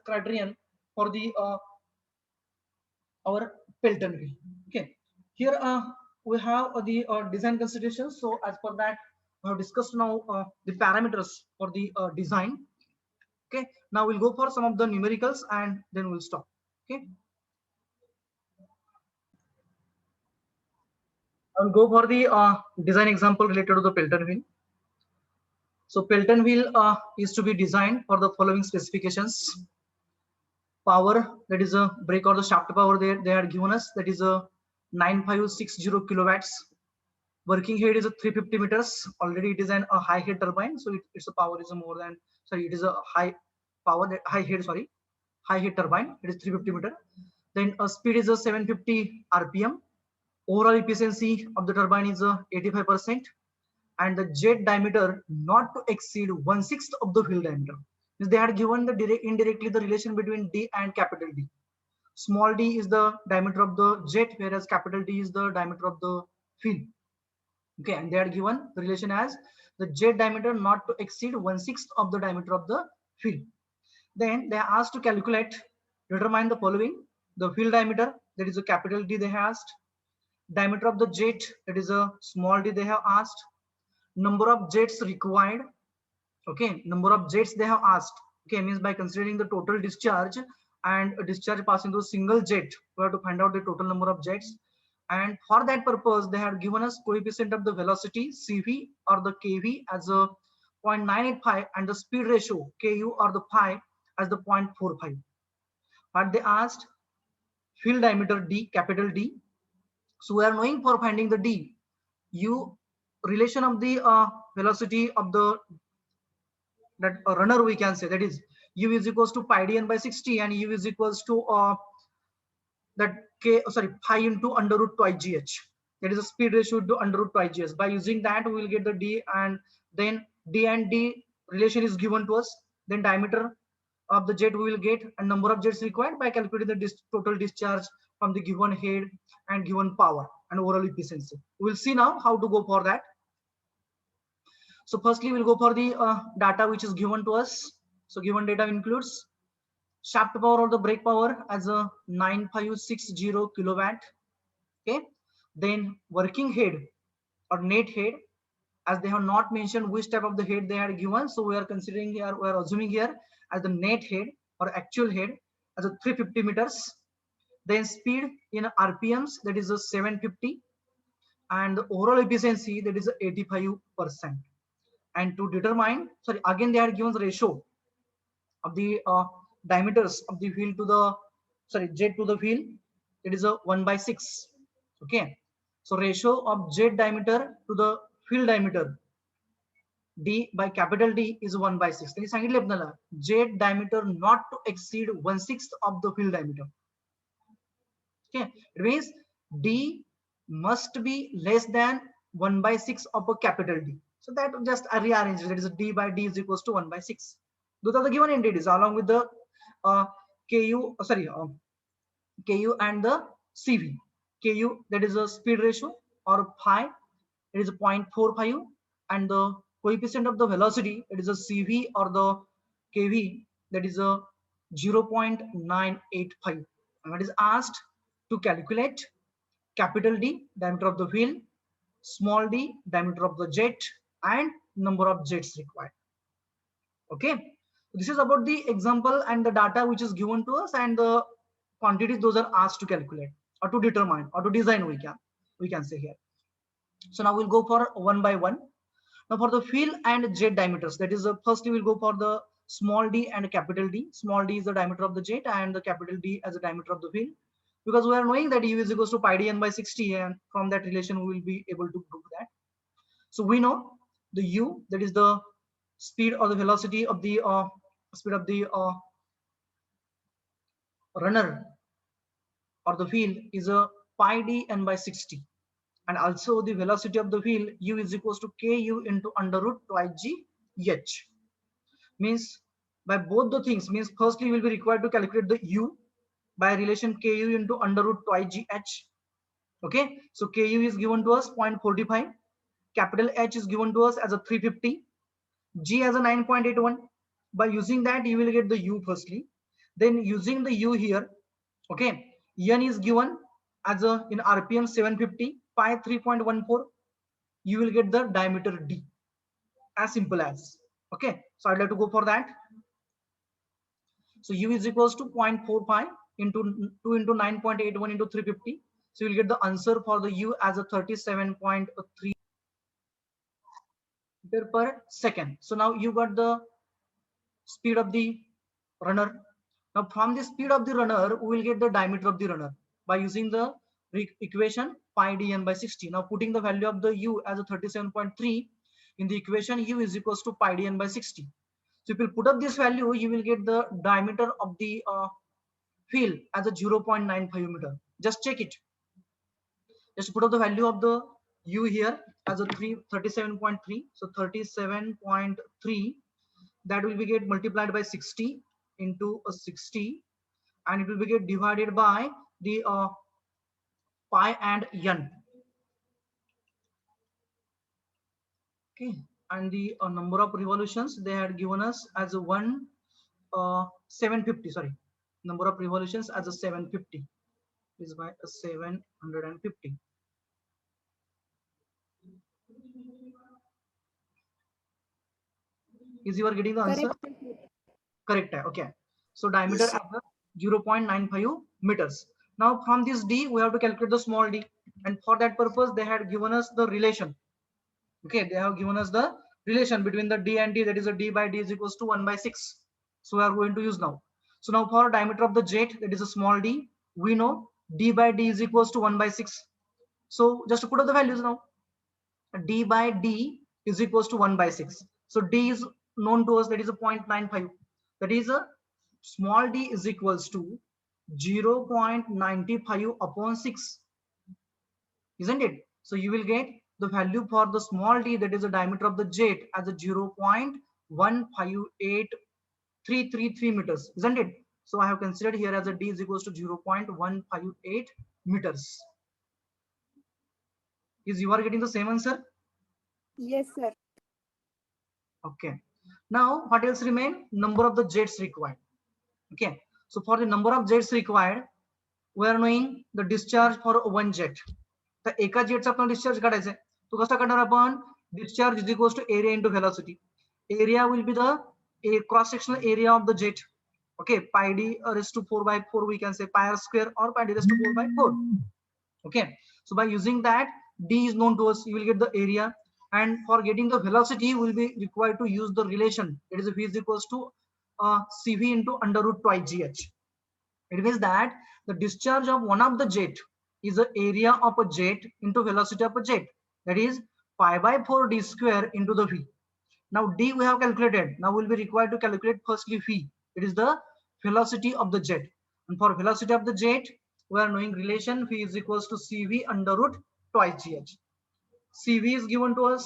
criterion for the our Pelton wheel. Okay, here we have the design considerations. So as per that, we have discussed now the parameters for the design. Okay, now we'll go for some of the numericals and then we'll stop. Okay, I'll go for the design example related to the Pelton wheel. So Pelton wheel is to be designed for the following specifications. Power, that is a brake or the shaft power they are given us, that is a 9560 kilowatts. Working head is a 350 meters. Already it is a high head turbine, so its power is a more than, sorry, it is a high power, high head, sorry, high head turbine. It is 350 meter. Then speed is a 750 rpm. Overall efficiency of the turbine is 85%, and the jet diameter not to exceed 1/6 of the wheel diameter. They had given the indirectly the relation between d and capital D. Small d is the diameter of the jet, whereas capital D is the diameter of the wheel. Okay, and they are given the relation as the jet diameter not to exceed 1/6 of the diameter of the wheel. Then they are asked to calculate, determine the following: the wheel diameter, that is a capital D they have asked; diameter of the jet, that is a small d they have asked; number of jets required. Okay, number of jets they have asked. Okay, means by considering the total discharge and a discharge passing through single jet, we have to find out the total number of jets. And for that purpose, they have given us coefficient of the velocity CV or the KV as a 0.985 and the speed ratio KU or the pi as the 0.45. But they asked wheel diameter D, capital D. So we are knowing for finding the D, U relation of the velocity of the that runner, we can say, that is U is equals to pi d n by 60 and U is equals to that k, sorry, pi into under root 2 igh. That is a speed ratio to under root 2 igh. By using that, we will get the d, and then d and d relation is given to us. Then diameter of the jet we will get, and number of jets required by calculating the total discharge from the given head and given power and overall efficiency. We'll see now how to go for that. So firstly, we'll go for the data which is given to us. So given data includes shaft power or the brake power as a 9560 kilowatt. Okay, then working head or net head, as they have not mentioned which type of the head they are given, so we are considering here, we are assuming here as the net head or actual head as a 350 meters. Then speed in rpms, that is a 750, and the overall efficiency, that is 85%. And to determine, sorry, again they are given the ratio of the diameters of the wheel to the, sorry, jet to the wheel. It is a 1/6. Okay, so ratio of jet diameter to the wheel diameter D by capital D is 1/6. त्यांनी सांगितले आपल्याला jet diameter not to exceed 1/6 of the wheel diameter. Okay, it means D must be less than 1/6 of a capital D. So that just rearrange, that is D by D is equals to 1/6. Those are the given entities along with the KU, KU and the CV. KU, that is a speed ratio or pi, it is 0.45, and the coefficient of the velocity, it is a CV or the kV, that is a 0.985, and it is asked to calculate capital D, diameter of the wheel, small d, diameter of the jet, and number of jets required. Okay, this is about the example and the data which is given to us, and the quantities those are asked to calculate or to determine or to design, we can say here. So now we'll go for one by one. Now for the wheel and jet diameters, that is firstly we'll go for the small d and capital D. Small d is the diameter of the jet and the capital D as the diameter of the wheel, because we are knowing that u is equals to pi d n by 60, and from that relation we will be able to prove that. So we know the u, that is the speed or the velocity of the runner or the wheel is a pi d n by 60, and also the velocity of the wheel u is equals to ku into under root twice g h. Means by both the things, means firstly we'll be required to calculate the u by relation ku into under root twice g h. Okay, so ku is given to us 0.45, capital H is given to us as a 350, g as a 9.81. By using that you will get the u firstly, then using the u here, okay, n is given as a in rpm 750, pi 3.14, you will get the diameter d, as simple as. Okay, so I'd like to go for that. So u is equals to 0.45 into 2 into 9.81 into 350, so you'll get the answer for the u as a 37.3 meter per second. So now you got the speed of the runner. Now from the speed of the runner, we will get the diameter of the runner by using the equation pi d n by 60. Now putting the value of the u as a 37.3 in the equation, u is equals to pi d n by 60. So if you put up this value, you will get the diameter of the wheel as a 0.95 meter. Just check it. Just put up the value of the u here as a 37.3. So 37.3, that will be get multiplied by 60 into a 60, and it will be get divided by the pi and n. Okay, and the number of revolutions they had given us as a 750. Sorry, number of revolutions as a 750 is by a 750. Is you are getting the answer? Correct. Okay, so diameter Yes, as a 0.95 meters. Now from this d we have to calculate the small d, and for that purpose they had given us the relation. Okay, they have given us the relation between the d and d, that is a d by d is equals to 1 by 6. So we are going to use now. So now for diameter of the jet, that is a small d, we know d by d is equals to 1 by 6. So just to put up the values now, d by d is equals to 1 by 6. So d is known to us, that is a 0.95. That is a small d is equals to 0.95 upon 6, isn't it? So you will get the value for the small d, that is the diameter of the jet, as a 0.158333 meters, isn't it? So I have considered here as a d is equals to 0.158 meters. Is you are getting the same answer? yes, sir. Okay. Now what else remain? Number of the jets required. Okay. So for the number of jets required, we are knowing the discharge for one jet. तर एका जेटचा आपण discharge काढायचा आहे, तो कसा काढणार आपण? Discharge is equals to area into velocity. Area will be the cross sectional area of the jet. Okay, pi d raised to 4 by 4, we can say pi r square, or pi d raised to 4 by 4. Okay, so by using that, d is known to us, you will get the area, and for getting the velocity will be required to use the relation, that is v is equals to cv into under root twice gh. It means that the discharge of one of the jet is the area of a jet into velocity of a jet, that is pi by 4 d square into the v. Now d we have calculated, now we'll be required to calculate firstly v. It is the velocity of the jet, and for velocity of the jet we are knowing relation v is equals to cv under root twice gh. Cv is given to us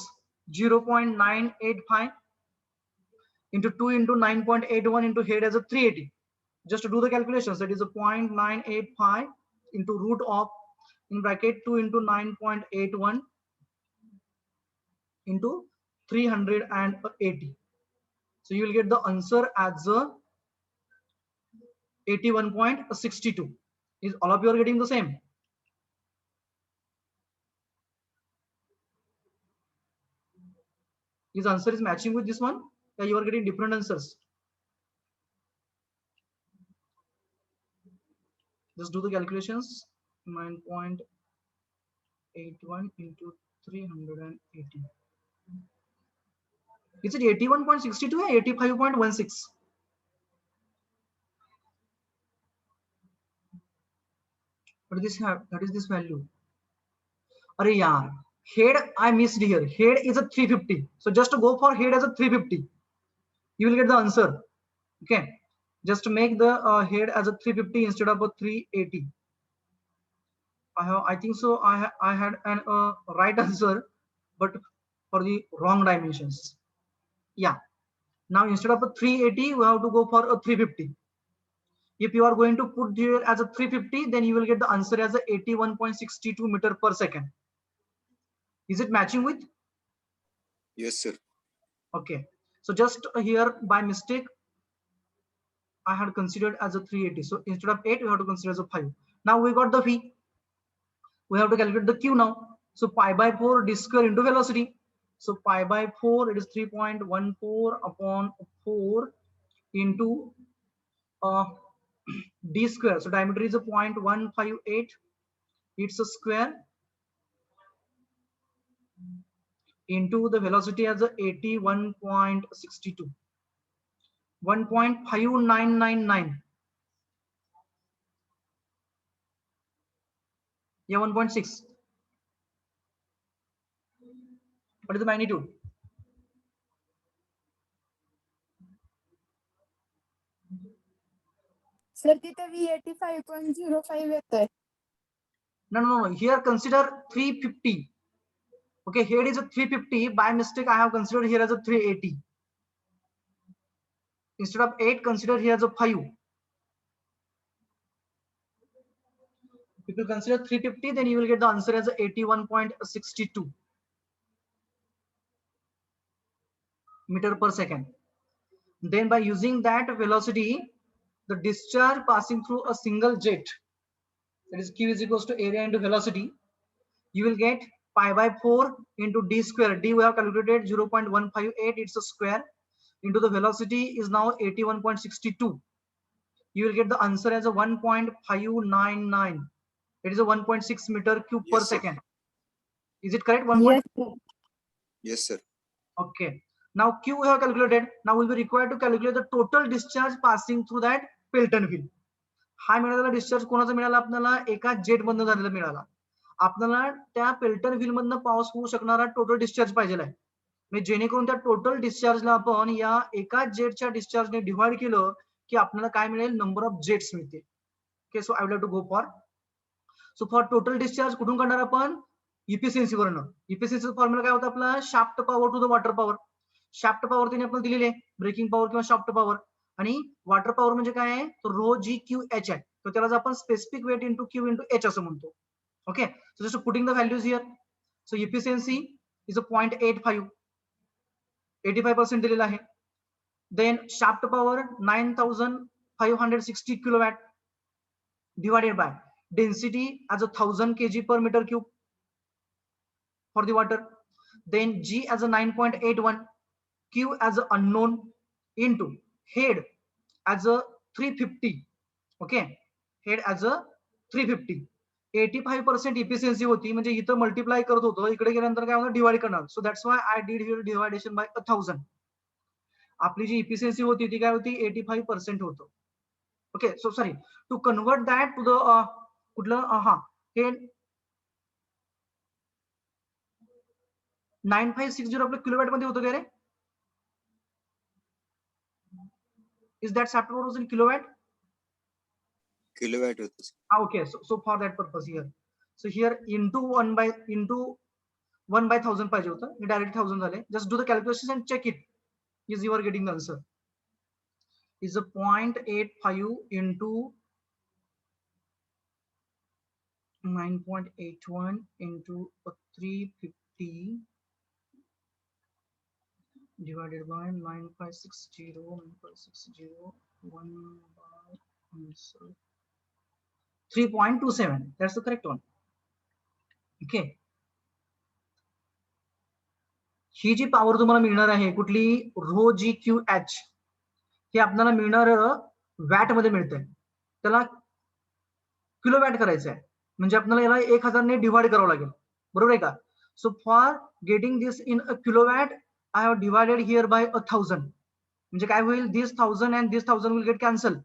0.985 into 2 into 9.81 into head as a 380. Just to do the calculations, that is a 0.985 into root of, in bracket, 2 into 9.81 into 380. So you will get the answer as 81.62. Is all of you are getting the same? His answer is matching with this one? Yeah, you are getting different answers. Just do the calculations. 9.81 into 380. Is it 81.62 or 85.16? What is this have? What is this value? Arey yaar, head I missed here. Head is a 350. So just to go for head as a 350, you will get the answer. Okay, just to make the head as a 350 instead of a 380. I think so. I had an right answer, but for the wrong dimensions. Yeah. Now instead of a 380, we have to go for a 350. If you are going to put here as a 350, then you will get the answer as a 81.62 meter per second. Is it matching with? Yes, sir. Okay. So just here by mistake, I had considered as a 380. So instead of 8, we have to consider as a 5. Now we got the V. We have to calculate the Q now. So pi by 4 d square into velocity. So pi by 4, it is 3.14 upon 4 into d square. So diameter is a 0.158. It's a square into the velocity as a 81.62. 1.5999. Yeah, 1.6. What is the magnitude? Sir तिथे V85.05 येतोय. No. Here consider 350. Okay, here is a 350. By mistake, I have considered here as a 380. Instead of 8, consider here as a 5. If you consider 350, then you will get the answer as 81.62 meter per second. Then by using that velocity, the discharge passing through a single jet, that is Q is equals to area into velocity, you will get pi by 4 into d square. D we have calculated 0.158, it's a square, into the velocity is now 81.62. You will get the answer as a 1.599. It is a 1.6 meter cube per Yes, sir. second. Is it correct? 1. Yes, sir. Yes, sir. Okay. Now Q we have calculated. Now we'll be required to calculate the total discharge passing through that Pelton wheel. हा मिळालेला discharge कोणाचा मिळाला आपल्याला? एका jet मधनं झालेला मिळाला. आपल्याला त्या पेल्टन व्हील मधनं पास होऊ शकणारा टोटल डिस्चार्ज पाहिजे आहे. म्हणजे जेणेकरून त्या टोटल डिस्चार्जला आपण या एका जेटच्या डिस्चार्जने डिवाइड केलं की आपल्याला काय मिळेल? नंबर ऑफ जेट्स मिळते. Okay, so I will have to go for. So for total discharge कुठून काढणार आपण? इफिशियन्सी वरनं. इफिशियन्सीचा फॉर्म्युला काय होता आपला? Shaft power to the water power. Shaft power तिने आपल्याला दिलेली आहे, ब्रेकिंग पॉवर किंवा शाफ्ट पॉवर. आणि वॉटर पॉवर म्हणजे काय आहे? तर रो जी क्यू एच आहे. तर त्याला आपण specific weight into Q into H असं म्हणतो. Okay, so just putting the values here. So efficiency is a 0.85, 85% दिलेला आहे. Then shaft power 9560 kilowatt divided by density as a 1000 kg per meter cube for the water. Then G as a 9.81, Q as a unknown, into head as a 350. Okay, head as a 350. 85% efficiency होती, म्हणजे इथं multiply करत होतो, इकडे गेल्यानंतर काय होतं? Divide करणार. So that's why I did here division by 1000. आपली जी इफिशियन्सी होती ती काय होती? 85% होतं. Okay, so sorry, to convert that to the कुठलं हा हे 9560 आपलं किलोवॅट मध्ये होतं काय रे? Is that shaft power in kilowatt? Kilowatt होतं, sir. Okay, so for that purpose here, so here into 1 by 1000 पाहिजे होतं, हे डायरेक्ट 1000 झाले. Just do the calculations and check it. Is you are getting the answer is a 0.85 into 9.81 into 350 divided by 9560 1 by 3.27. That's the correct one. Okay. ही जी power तुम्हाला मिळणार आहे कुठली रो g q H हे आपल्याला मिळणार वॅट मध्ये मिळतंय त्याला किलो वॅट करायचं आहे म्हणजे आपल्याला याला 1000 ने डिवाइड करावं लागेल बरोबर आहे का so for getting this in a kilowatt I have divided here by 1000 म्हणजे काय होईल this 1000 and this 1000 will get cancelled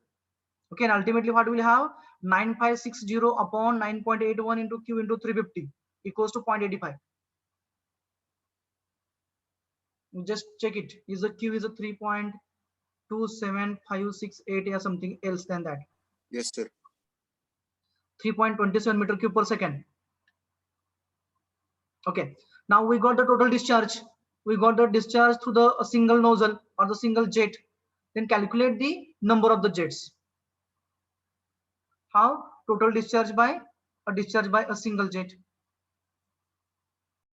okay and ultimately what will have 9560 upon 9.81 into q into 350 equals to 0.85 just check it is a q is a 3.27568 or something else than that Yes, sir. 3.27 meter cube per second. Okay, now we got the total discharge. We got the discharge through the single nozzle or the single jet. Then calculate the number of the jets. How? Total discharge by a single jet.